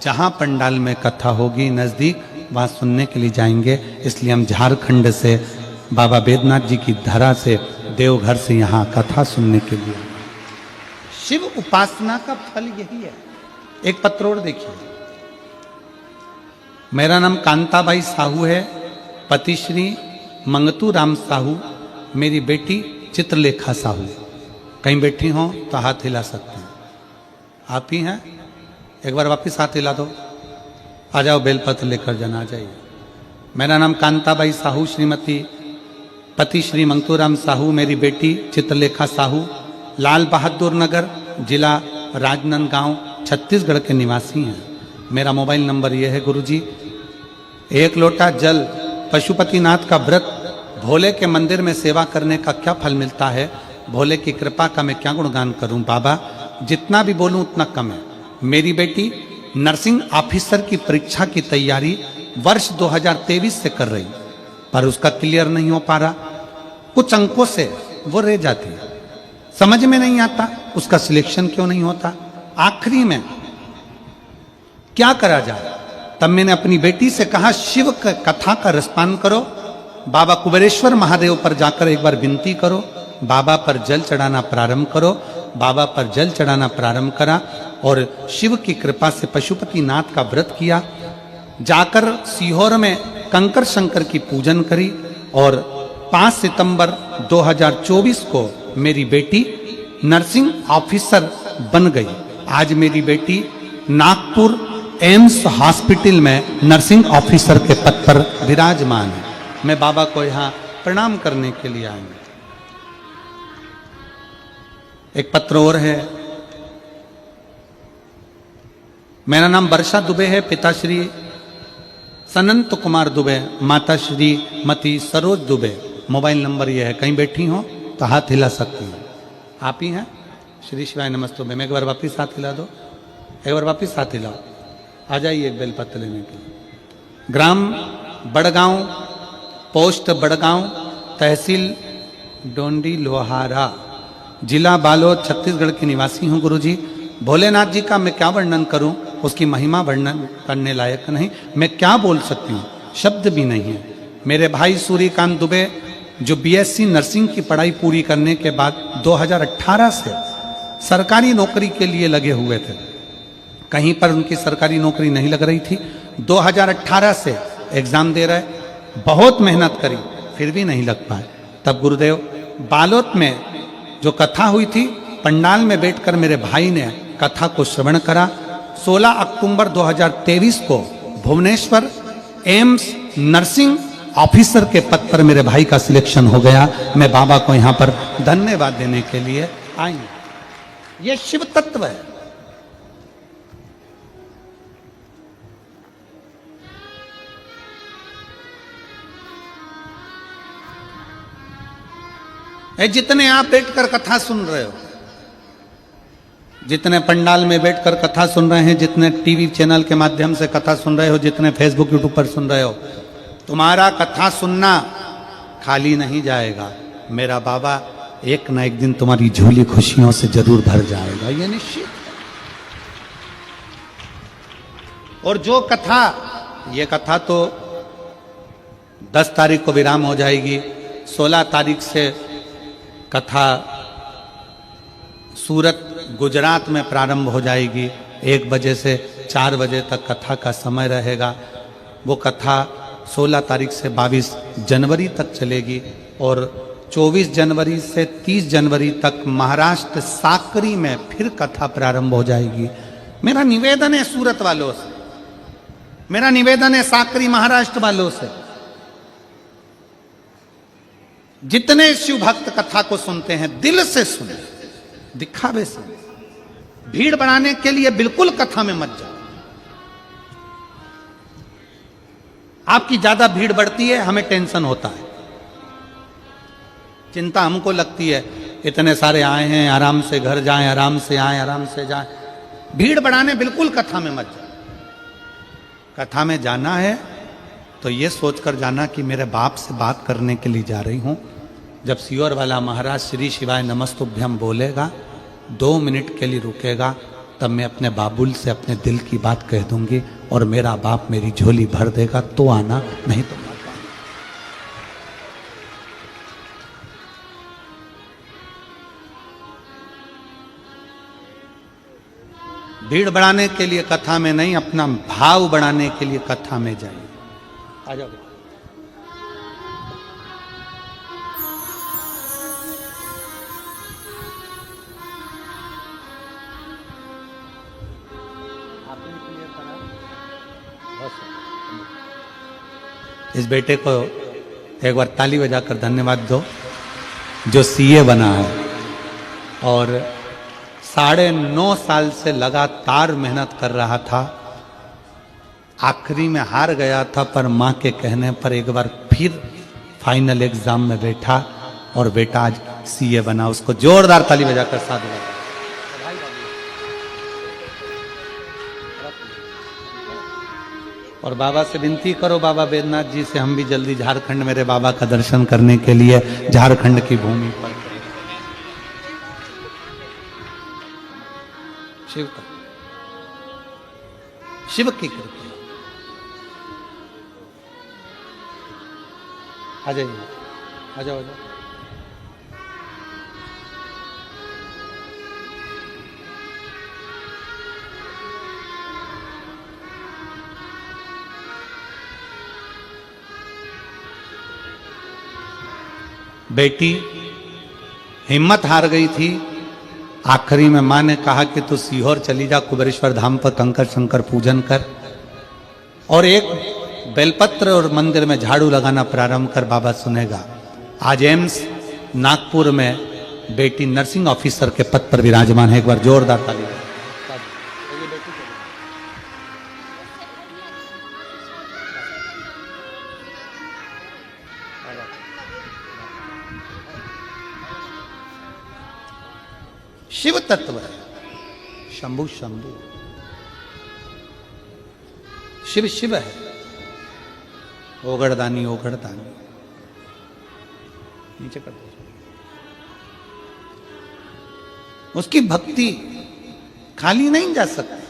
जहाँ पंडाल में कथा होगी नज़दीक वहाँ सुनने के लिए जाएंगे। इसलिए हम झारखंड से बाबा बैजनाथ जी की धरा से देवघर से यहाँ कथा सुनने के लिए। शिव उपासना का फल यही है। एक पत्र और देखिए, मेरा नाम कांताबाई साहू है, पति श्री मंगतू राम साहू, मेरी बेटी चित्रलेखा साहू। कहीं बैठी हो तो हाथ हिला सकते हैं। आप ही हैं? एक बार वापस हाथ हिला दो। आ जाओ, बेलपत्र लेकर जाना, आ जाइए। मेरा नाम कांताबाई साहू, श्रीमती पति श्री मंगतूराम साहू, मेरी बेटी चित्रलेखा साहू, लाल बहादुर नगर, जिला राजनांदगांव, छत्तीसगढ़ के निवासी हैं। मेरा मोबाइल नंबर यह है गुरुजी। एक लोटा जल, पशुपतिनाथ का व्रत, भोले के मंदिर में सेवा करने का क्या फल मिलता है? भोले की कृपा का मैं क्या गुणगान करूं बाबा, जितना भी बोलूं उतना कम है। मेरी बेटी नर्सिंग ऑफिसर की परीक्षा की तैयारी वर्ष 2023 से कर रही, पर उसका क्लियर नहीं हो पा रहा। कुछ अंकों से वो रह जाती है, समझ में नहीं आता उसका सिलेक्शन क्यों नहीं होता। आखिरी में क्या करा जाए? तब मैंने अपनी बेटी से कहा शिव कथा का रसपान करो, बाबा कुबेरेश्वर महादेव पर जाकर एक बार विनती करो, बाबा पर जल चढ़ाना प्रारंभ करो। बाबा पर जल चढ़ाना प्रारंभ करा और शिव की कृपा से पशुपति नाथ का व्रत किया। जाकर सीहोर में कंकर शंकर की पूजन करी और 5 सितंबर 2024 को मेरी बेटी नर्सिंग ऑफिसर बन गई। आज मेरी बेटी नागपुर एम्स हॉस्पिटल में नर्सिंग ऑफिसर के पद पर विराजमान है। मैं बाबा को यहाँ प्रणाम करने के लिए आया हूं। एक पत्र और है। मेरा नाम वर्षा दुबे है, पिताश्री सनंत कुमार दुबे, माता श्री मती सरोज दुबे। मोबाइल नंबर ये है, कहीं बैठी हो तो हाथ हिला सकती हैं। आप ही हैं? श्री शिवाय नमस्ते। मैं एक बार वापिस हाथ हिला दो, एक बार वापिस हाथ हिलाओ। आ जाइए एक बेलपत्र लेने के लिए। ग्राम बड़गांव, पोस्ट बड़गांव, तहसील डोंडी लोहारा, जिला बालोद, छत्तीसगढ़ की निवासी हूँ। गुरुजी, भोलेनाथ जी का मैं क्या वर्णन करूं, उसकी महिमा वर्णन करने लायक नहीं। मैं क्या बोल सकती हूँ, शब्द भी नहीं है। मेरे भाई सूर्यकांत दुबे जो बीएससी नर्सिंग की पढ़ाई पूरी करने के बाद 2018 से सरकारी नौकरी के लिए लगे हुए थे। कहीं पर उनकी सरकारी नौकरी नहीं लग रही थी। 2018 से एग्जाम दे रहे, बहुत मेहनत करी, फिर भी नहीं लग पाए। तब गुरुदेव बालोद में जो कथा हुई थी, पंडाल में बैठकर मेरे भाई ने कथा को श्रवण करा। 16 अक्टूबर 2023 को भुवनेश्वर एम्स नर्सिंग ऑफिसर के पद पर मेरे भाई का सिलेक्शन हो गया। मैं बाबा को यहाँ पर धन्यवाद देने के लिए आई हूं। यह शिव तत्व है। जितने आप बैठकर कथा सुन रहे हो, जितने पंडाल में बैठकर कथा सुन रहे हैं, जितने टीवी चैनल के माध्यम से कथा सुन रहे हो, जितने फेसबुक यूट्यूब पर सुन रहे हो, तुम्हारा कथा सुनना खाली नहीं जाएगा। मेरा बाबा एक ना एक दिन तुम्हारी झोली खुशियों से जरूर भर जाएगा, ये निश्चित। और जो कथा, ये कथा तो 10 तारीख को विराम हो जाएगी। 16 तारीख से कथा सूरत गुजरात में प्रारंभ हो जाएगी। 1 बजे से 4 बजे तक कथा का समय रहेगा। वो कथा 16 तारीख से 22 जनवरी तक चलेगी और 24 जनवरी से 30 जनवरी तक महाराष्ट्र साकरी में फिर कथा प्रारंभ हो जाएगी। मेरा निवेदन है सूरत वालों से, मेरा निवेदन है साकरी महाराष्ट्र वालों से, जितने शिव भक्त कथा को सुनते हैं दिल से सुने, दिखावे से। भीड़ बढ़ाने के लिए बिल्कुल कथा में मत जाओ। आपकी ज्यादा भीड़ बढ़ती है, हमें टेंशन होता है, चिंता हमको लगती है। इतने सारे आए हैं, आराम से घर जाएं, आराम से आए, आराम से जाएं। भीड़ बढ़ाने बिल्कुल कथा में मत जाओ। कथा में जाना है तो ये सोचकर जाना कि मेरे बाप से बात करने के लिए जा रही हूं। जब सीहोर वाला महाराज श्री शिवाय नमस्तुभ्यम बोलेगा, 2 मिनट के लिए रुकेगा, तब मैं अपने बाबुल से अपने दिल की बात कह दूंगी और मेरा बाप मेरी झोली भर देगा, तो आना, नहीं तो मत आना। भीड़ बढ़ाने के लिए कथा में नहीं, अपना भाव बढ़ाने के लिए कथा में जाइए। आ जाओ। इस बेटे को एक बार ताली बजाकर धन्यवाद दो, जो सीए बना है और 9.5 साल से लगातार मेहनत कर रहा था। आखिरी में हार गया था, पर माँ के कहने पर एक बार फिर फाइनल एग्जाम में बैठा और बेटा आज सीए बना। उसको जोरदार ताली बजाकर साधुवाद। और बाबा से विनती करो, बाबा बैद्यनाथ जी से, हम भी जल्दी झारखंड मेरे बाबा का दर्शन करने के लिए झारखंड की भूमि पर। शिव की कृपा। आ जाइए, आ जाओ, आ जाओ। बेटी हिम्मत हार गई थी। आखिरी में मां ने कहा कि तू सीहोर चली जा, कुबेरेश्वर धाम पर कंकर शंकर पूजन कर और एक बेलपत्र और मंदिर में झाड़ू लगाना प्रारंभ कर, बाबा सुनेगा। आज एम्स नागपुर में बेटी नर्सिंग ऑफिसर के पद पर विराजमान है। एक बार जोरदार ताली। शिव तत्व है, शंभु शंभु, शिव शिव है, ओगड़दानी ओगड़दानी। नीचे कर दो। उसकी भक्ति खाली नहीं जा सकती।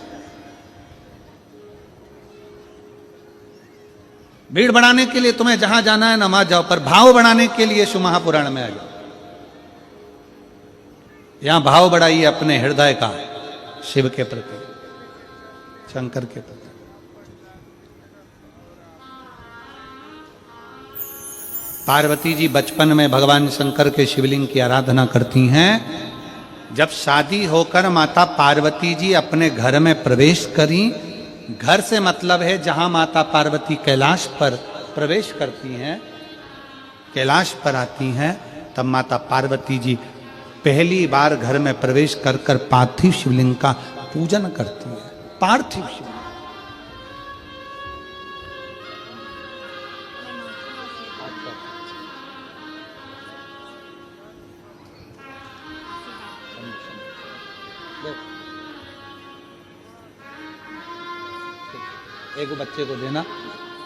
भीड़ बढ़ाने के लिए तुम्हें जहां जाना है नमाज जाओ, पर भाव बढ़ाने के लिए शिव महापुराण में आ जाओ। यहां भाव बढ़ाइए अपने हृदय का, शिव के प्रति, शंकर के प्रति। पार्वती जी बचपन में भगवान शंकर के शिवलिंग की आराधना करती हैं। जब शादी होकर माता पार्वती जी अपने घर में प्रवेश करी, घर से मतलब है जहां माता पार्वती कैलाश पर प्रवेश करती हैं, कैलाश पर आती हैं, तब माता पार्वती जी पहली बार घर में प्रवेश कर कर पार्थिव शिवलिंग का पूजन करती है। पार्थिव शिवलिंग एक बच्चे को देना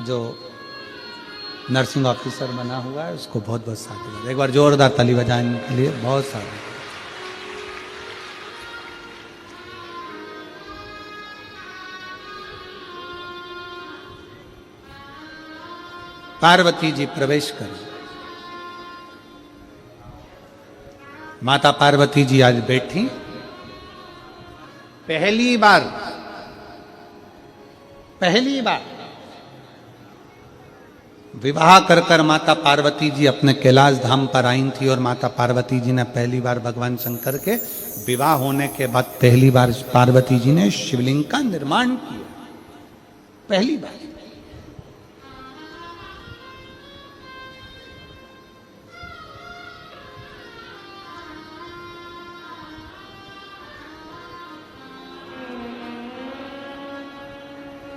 जो नर्सिंग ऑफिसर बना हुआ है, उसको बहुत बहुत साधुवाद। एक बार जोरदार ताली बजाने के लिए बहुत सारे। पार्वती जी प्रवेश करें। माता पार्वती जी आज बैठी, पहली बार विवाह कर कर माता पार्वती जी अपने कैलाश धाम पर आई थी। और माता पार्वती जी ने पहली बार भगवान शंकर के विवाह होने के बाद पहली बार पार्वती जी ने शिवलिंग का निर्माण किया, पहली बार।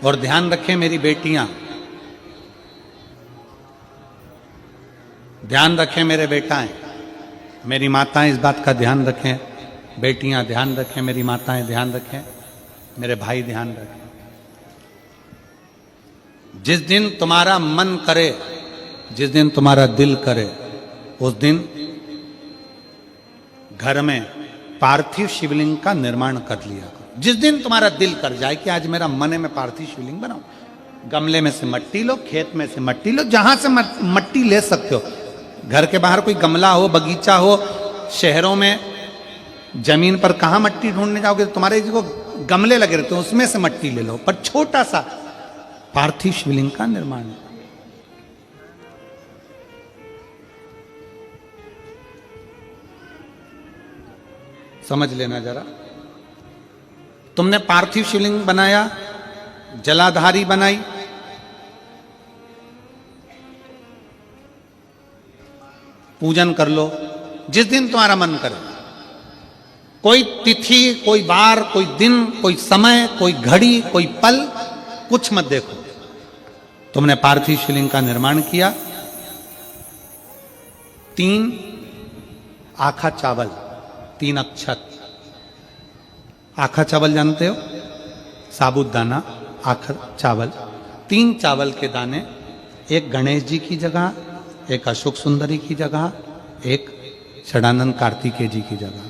और ध्यान रखें मेरी बेटियां, ध्यान रखें मेरे बेटाएं, मेरी माताएं इस बात का ध्यान रखें, बेटियां ध्यान रखें, मेरी माताएं ध्यान रखें, मेरे भाई ध्यान रखें। जिस दिन तुम्हारा मन करे, जिस दिन तुम्हारा दिल करे, उस दिन घर में पार्थिव शिवलिंग का निर्माण कर लिया करो। जिस दिन तुम्हारा दिल कर जाए कि आज मेरा मन है मैं पार्थिव शिवलिंग बनाऊं, गमले में से मट्टी लो, खेत में से मट्टी लो, जहां से मट्टी ले सकते हो। घर के बाहर कोई गमला हो, बगीचा हो, शहरों में जमीन पर कहां मट्टी ढूंढने जाओगे? तुम्हारे को गमले लगे रहते हो, उसमें से मट्टी ले लो, पर छोटा सा पार्थिव शिवलिंग का निर्माण। समझ लेना जरा, तुमने पार्थिव शिवलिंग बनाया, जलाधारी बनाई, पूजन कर लो जिस दिन तुम्हारा मन करे। कोई तिथि, कोई बार, कोई दिन, कोई समय, कोई घड़ी, कोई पल, कुछ मत देखो। तुमने पार्थिव शिवलिंग का निर्माण किया। 3 आखा चावल, 3 अक्षत। आखा चावल जानते हो? साबुदाना, आखा चावल। 3 चावल के दाने, एक गणेश जी की जगह, एक अशोक सुंदरी की जगह, एक षडानंद कार्तिकेय जी की जगह।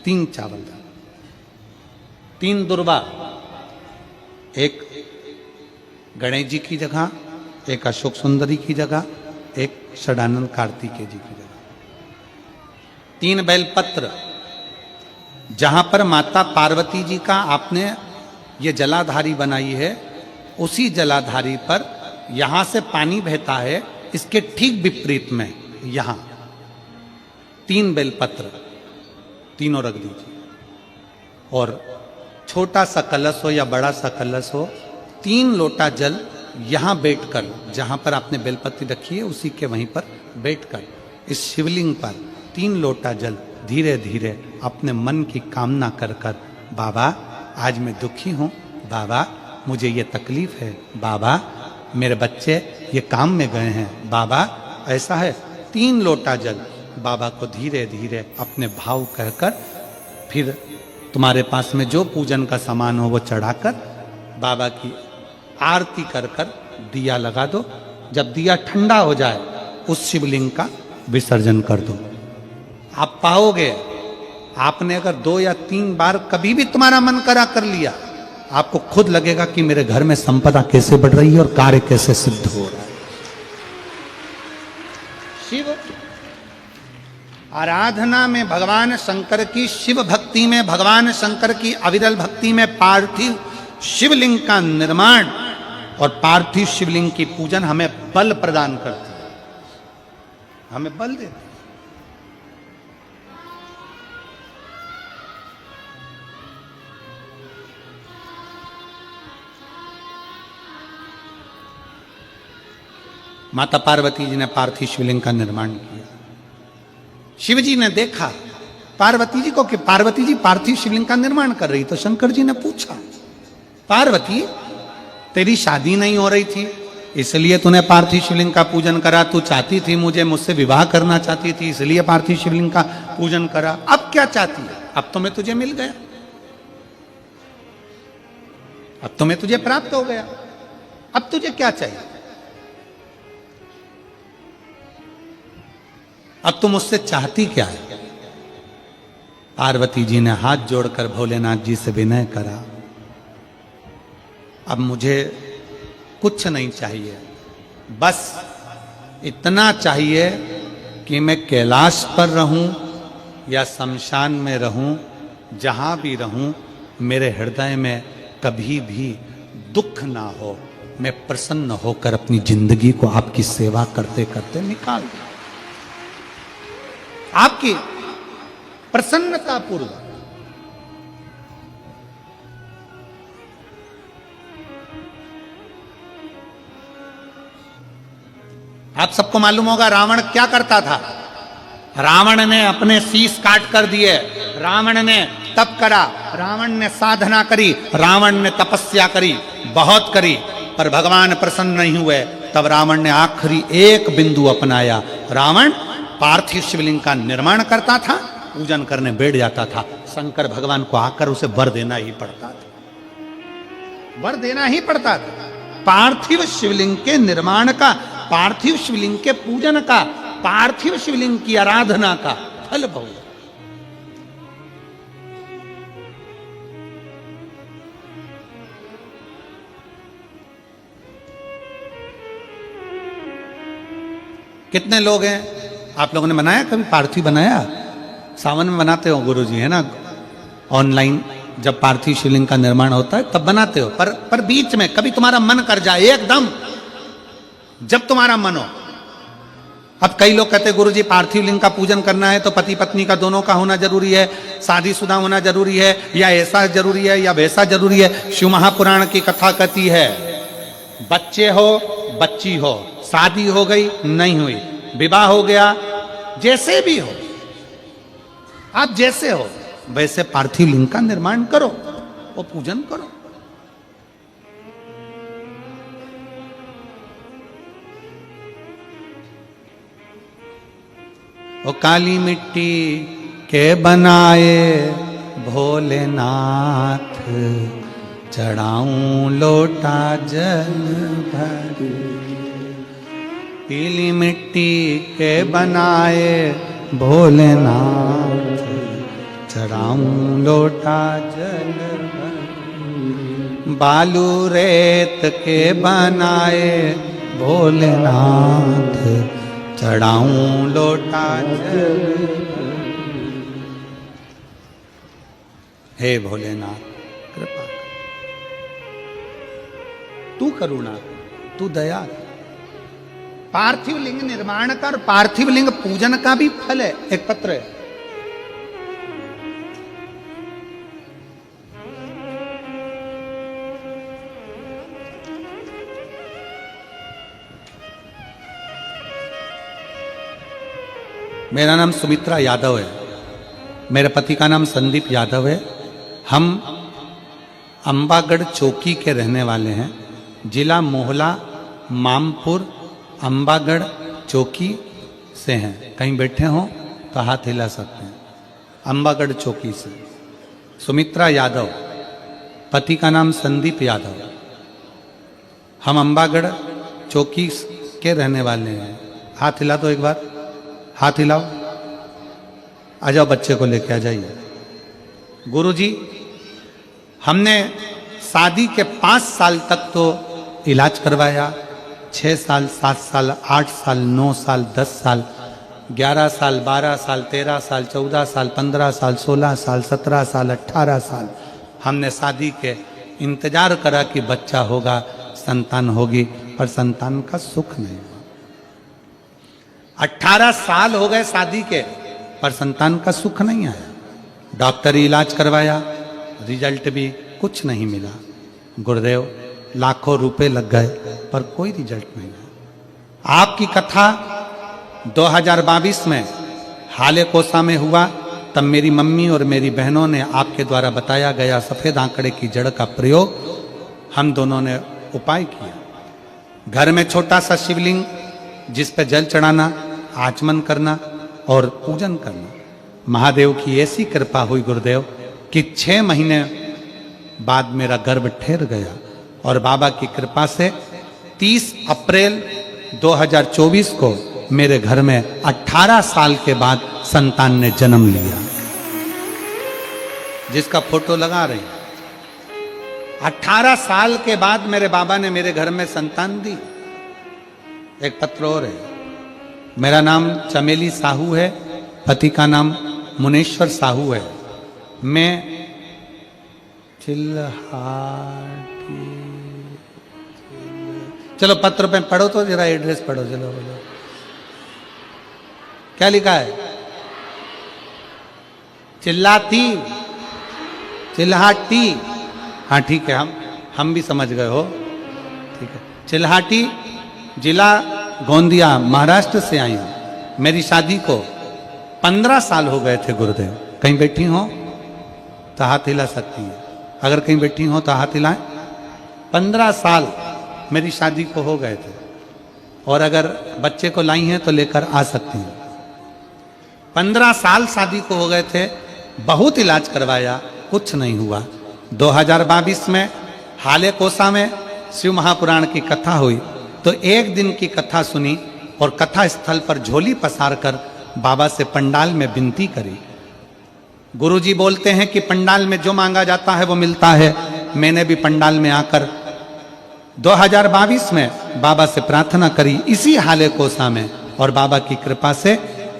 3 चावल दाने। 3 दुर्वा, एक गणेश जी की जगह, एक अशोक सुंदरी की जगह, एक षडानंद कार्तिकेय जी की जगह 3 बेलपत्र, जहां पर माता पार्वती जी का आपने ये जलाधारी बनाई है, उसी जलाधारी पर यहां से पानी बहता है, इसके ठीक विपरीत में यहां 3 बेलपत्र तीनों रख दीजिए। और छोटा सा कलश हो या बड़ा सा कलश हो, 3 लोटा जल यहां बैठकर, जहां पर आपने बेलपत्ती रखी है उसी के वहीं पर बैठकर इस शिवलिंग पर 3 लोटा जल धीरे धीरे अपने मन की कामना कर कर, बाबा आज मैं दुखी हूं, बाबा मुझे ये तकलीफ है, बाबा मेरे बच्चे ये काम में गए हैं, बाबा ऐसा है, 3 लोटा जल बाबा को धीरे धीरे अपने भाव कहकर, फिर तुम्हारे पास में जो पूजन का सामान हो वो चढ़ाकर बाबा की आरती कर कर दिया लगा दो। जब दिया ठंडा हो जाए उस शिवलिंग का विसर्जन कर दो। आप पाओगे, आपने अगर 2 या 3 बार कभी भी तुम्हारा मन करा कर लिया, आपको खुद लगेगा कि मेरे घर में संपदा कैसे बढ़ रही है और कार्य कैसे सिद्ध हो रहा है। शिव आराधना में भगवान शंकर की, शिव भक्ति में भगवान शंकर की अविरल भक्ति में पार्थिव शिवलिंग का निर्माण और पार्थिव शिवलिंग की पूजन हमें बल प्रदान करती है, हमें बल देती है। माता पार्वती जी ने पार्थिव शिवलिंग का निर्माण किया। शिव जी ने देखा पार्वती जी को कि पार्वती जी पार्थिव शिवलिंग का निर्माण कर रही, तो शंकर जी ने पूछा, पार्वती तेरी शादी नहीं हो रही थी इसलिए तूने पार्थिव शिवलिंग का पूजन करा, तू चाहती थी मुझसे विवाह करना चाहती थी इसलिए पार्थिव शिवलिंग का पूजन करा, अब क्या चाहती है? अब तो मैं तुझे मिल गया, अब तो मैं तुझे प्राप्त हो गया, अब तुझे क्या चाहिए? अब तुम मुझसे चाहती क्या है? पार्वती जी ने हाथ जोड़कर भोलेनाथ जी से विनय करा, अब मुझे कुछ नहीं चाहिए, बस इतना चाहिए कि मैं कैलाश पर रहूं या शमशान में रहूं, जहां भी रहूं मेरे हृदय में कभी भी दुख ना हो, मैं प्रसन्न होकर अपनी जिंदगी को आपकी सेवा करते करते निकाल दूं, आपकी प्रसन्नता पूर्वक। आप सबको मालूम होगा रावण क्या करता था। रावण ने अपने शीश काट कर दिए, रावण ने तप करा, रावण ने साधना करी, रावण ने तपस्या करी, बहुत करी, पर भगवान प्रसन्न नहीं हुए। तब रावण ने आखिरी एक बिंदु अपनाया। रावण पार्थिव शिवलिंग का निर्माण करता था, पूजन करने बैठ जाता था। शंकर भगवान को आकर उसे वर देना ही पड़ता था, वर देना ही पड़ता था। पार्थिव शिवलिंग के निर्माण का, पार्थिव शिवलिंग के पूजन का, पार्थिव शिवलिंग की आराधना का फल भोग। कितने लोग हैं? आप लोगों ने बनाया कभी पार्थिव? बनाया? सावन में बनाते हो गुरुजी, है ना? ऑनलाइन जब पार्थिव शिवलिंग का निर्माण होता है तब बनाते हो, पर बीच में कभी तुम्हारा मन कर जाए, एकदम जब तुम्हारा मन हो। अब कई लोग कहते हैं गुरुजी पार्थिव लिंग का पूजन करना है तो पति पत्नी का दोनों का होना जरूरी है, शादीशुदा होना जरूरी है, या ऐसा जरूरी है या वैसा जरूरी है। शिव महापुराण की कथा कहती है बच्चे हो बच्ची हो, शादी हो गई नहीं हुई, विवाह हो गया, जैसे भी हो, आप जैसे हो वैसे पार्थिव लिंग का निर्माण करो और पूजन करो। वो काली मिट्टी के बनाए भोलेनाथ, चढ़ाऊं लोटा जल भर। पीली मिट्टी के बनाए भोलेनाथ, चढ़ाऊं लोटा जल भर। बालू रेत के बनाए भोलेनाथ, चढ़ाऊं लोटा जल। हे भोलेनाथ कृपा कर, तू करुणा, तू दया। पार्थिव लिंग निर्माण कर, पार्थिव लिंग पूजन का भी फल है। एक पत्र है, मेरा नाम सुमित्रा यादव है, मेरे पति का नाम संदीप यादव है। हम अंबागढ़ चौकी के रहने वाले हैं। जिला मोहला, मामपुर, अंबागढ़ चौकी से हैं। कहीं बैठे हो तो हाथ हिला सकते हैं। अंबागढ़ चौकी से सुमित्रा यादव, पति का नाम संदीप यादव। हम अंबागढ़ चौकी के रहने वाले हैं। हाथ हिला दो एक बार, हाथ हिलाओ। आ जाओ, बच्चे को लेके आ जाइए। गुरुजी, हमने शादी के 5 साल तक तो इलाज करवाया। 6 साल, 7 साल, 8 साल, 9 साल, 10 साल, 11 साल, 12 साल, 13 साल, 14 साल, 15 साल, 16 साल, 17 साल, 18 साल हमने शादी के इंतजार करा कि बच्चा होगा, संतान होगी, पर संतान का सुख नहीं हुआ। 18 साल हो गए शादी के, पर संतान का सुख नहीं आया। डॉक्टरी इलाज करवाया, रिजल्ट भी कुछ नहीं मिला। गुरुदेव, लाखों रुपए लग गए, पर कोई रिजल्ट नहीं आया। आपकी कथा 2022 में हाले कोसा में हुआ। तब मेरी मम्मी और मेरी बहनों ने आपके द्वारा बताया गया सफेद आंकड़े की जड़ का प्रयोग हम दोनों ने उपाय किया। घर में छोटा सा शिवलिंग, जिस पे जल चढ़ाना, आचमन करना और पूजन करना। महादेव की ऐसी कृपा हुई गुरुदेव कि 6 महीने बाद मेरा गर्भ ठहर गया। और बाबा की कृपा से 30 अप्रैल 2024 को मेरे घर में 18 साल के बाद संतान ने जन्म लिया, जिसका फोटो लगा रही। 18 साल के बाद मेरे बाबा ने मेरे घर में संतान दी। एक पत्र और है, मेरा नाम चमेली साहू है, पति का नाम मुनेश्वर साहू है। मैं चलो पत्र पे पढ़ो तो जरा, एड्रेस पढ़ो, चलो बोलो क्या लिखा है। चिल्लाती, चिल्हाटी, हाँ ठीक है, हम भी समझ गए हो, ठीक है। चिल्हाटी, जिला गोंदिया, महाराष्ट्र से आई हूं। मेरी शादी को 15 साल हो गए थे गुरुदेव। कहीं बैठी हो तो हाथ हिला सकती हैं, अगर कहीं बैठी हो तो हाथ हिलाएं। 15 साल मेरी शादी को हो गए थे, और अगर बच्चे को लाई हैं तो लेकर आ सकती हैं। 15 साल शादी को हो गए थे, बहुत इलाज करवाया, कुछ नहीं हुआ। 2022 में हाले कोसा में शिव महापुराण की कथा हुई, तो एक दिन की कथा सुनी और कथा स्थल पर झोली पसार कर बाबा से पंडाल में विनती करी। गुरुजी बोलते हैं कि पंडाल में जो मांगा जाता है वो मिलता है। मैंने भी पंडाल में आकर 2022 में बाबा से प्रार्थना करी इसी हाले कोसा में, और बाबा की कृपा से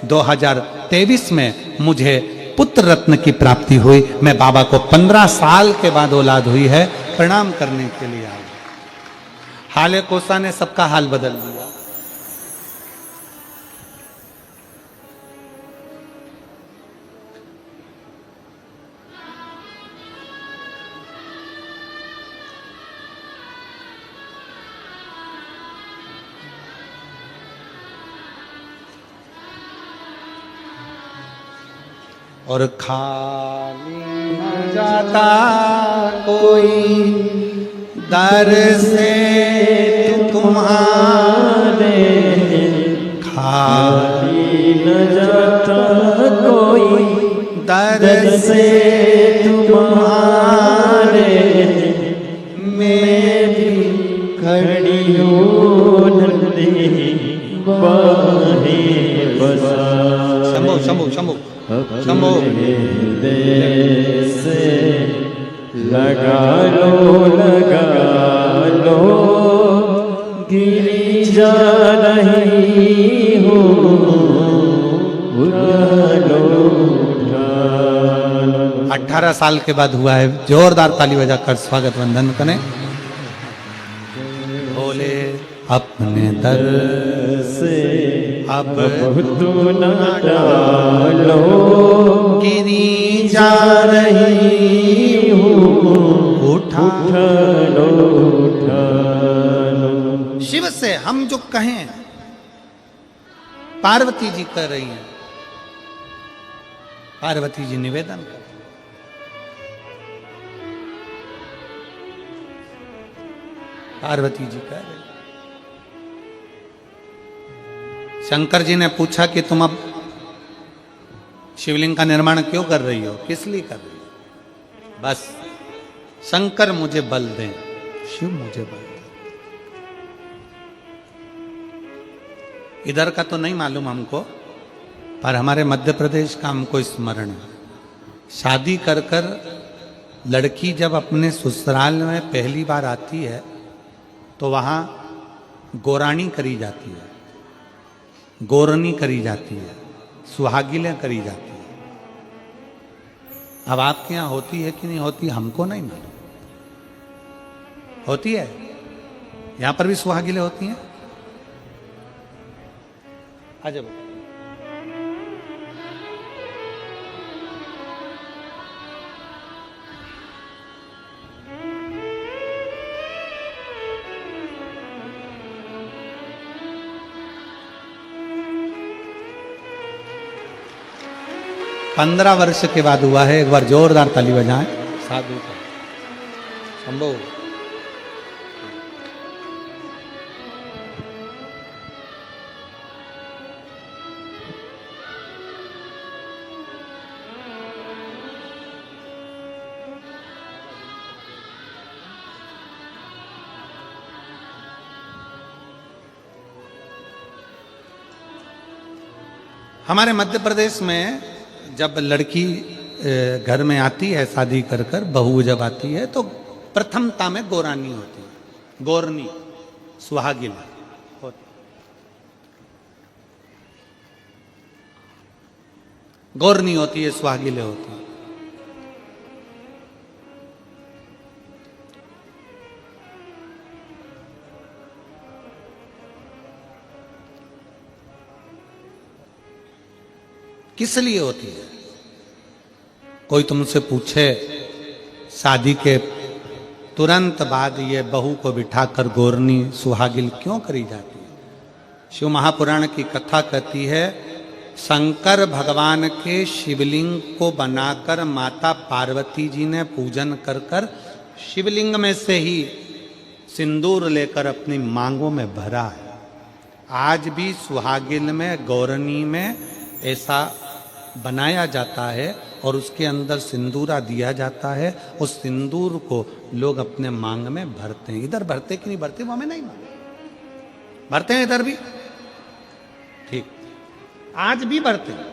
2023 में मुझे पुत्र रत्न की प्राप्ति हुई। मैं बाबा को 15 साल के बाद औलाद हुई है, प्रणाम करने के लिए आया। हाले कोसा ने सबका हाल बदल दिया। और खाली न जाता कोई दर से तुम्हारे, खाली न जाता कोई दर से तुम्हारे, मैं भी खड़ी हूँ नंदी बाहें बसा। शंभो शंभो शंभो शंभो से लगा लो गिरिजा रही हो उठा लो उठा लो। 18 साल के बाद हुआ है, जोरदार ताली बजाकर स्वागत वंदन करें। बोले अपने दर से अब तू न डालो गिरी जा रही हूँ उठा उठा लो उठा लो। शिव से हम जो कहें, पार्वती जी कर रही हैं, पार्वती जी निवेदन कर, पार्वती जी कह रहे। शंकर जी ने पूछा कि तुम अब शिवलिंग का निर्माण क्यों कर रही हो, किस लिए कर रही हो? बस शंकर मुझे बल दें, शिव मुझे बल दें। इधर का तो नहीं मालूम हमको, पर हमारे मध्य प्रदेश का हमको स्मरण है। शादी कर कर लड़की जब अपने ससुराल में पहली बार आती है तो वहाँ गोरानी करी जाती है, गोरनी करी जाती है, सुहागिलें करी जाती है। अब आपके यहाँ होती है कि नहीं होती हमको नहीं मालूम। होती है, यहाँ पर भी सुहागिलें होती हैं। अजब। 15 वर्ष के बाद हुआ है। एक बार जोरदार ताली बजाएं साधु का संभव। हमारे मध्य प्रदेश में जब लड़की घर में आती है शादी कर कर, बहू जब आती है तो प्रथमता में गोरानी होती है, गोरनी सुहागिन होती। गोरनी होती है, सुहागिले होती है। किस लिए होती है? कोई तुमसे पूछे शादी के तुरंत बाद ये बहू को बिठाकर गोरनी सुहागिल क्यों करी जाती है? शिव महापुराण की कथा कहती है, शंकर भगवान के शिवलिंग को बनाकर माता पार्वती जी ने पूजन कर कर शिवलिंग में से ही सिंदूर लेकर अपनी मांगों में भरा है। आज भी सुहागिल में, गौरनी में ऐसा बनाया जाता है और उसके अंदर सिंदूरा दिया जाता है। उस सिंदूर को लोग अपने मांग में भरते हैं। इधर भरते कि नहीं भरते वो हमें नहीं मालूम। भरते हैं इधर भी, ठीक, आज भी भरते हैं।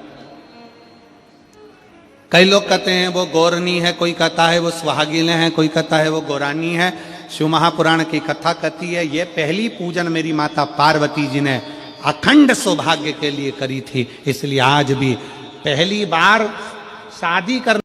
कई लोग कहते हैं वो गौरनी है, कोई कहता है वो सुहागिलें हैं, कोई कहता है वो गौरानी है। शिव महापुराण की कथा कहती है ये पहली पूजन मेरी माता पार्वती जी ने अखंड सौभाग्य के लिए करी थी, इसलिए आज भी पहली बार शादी करने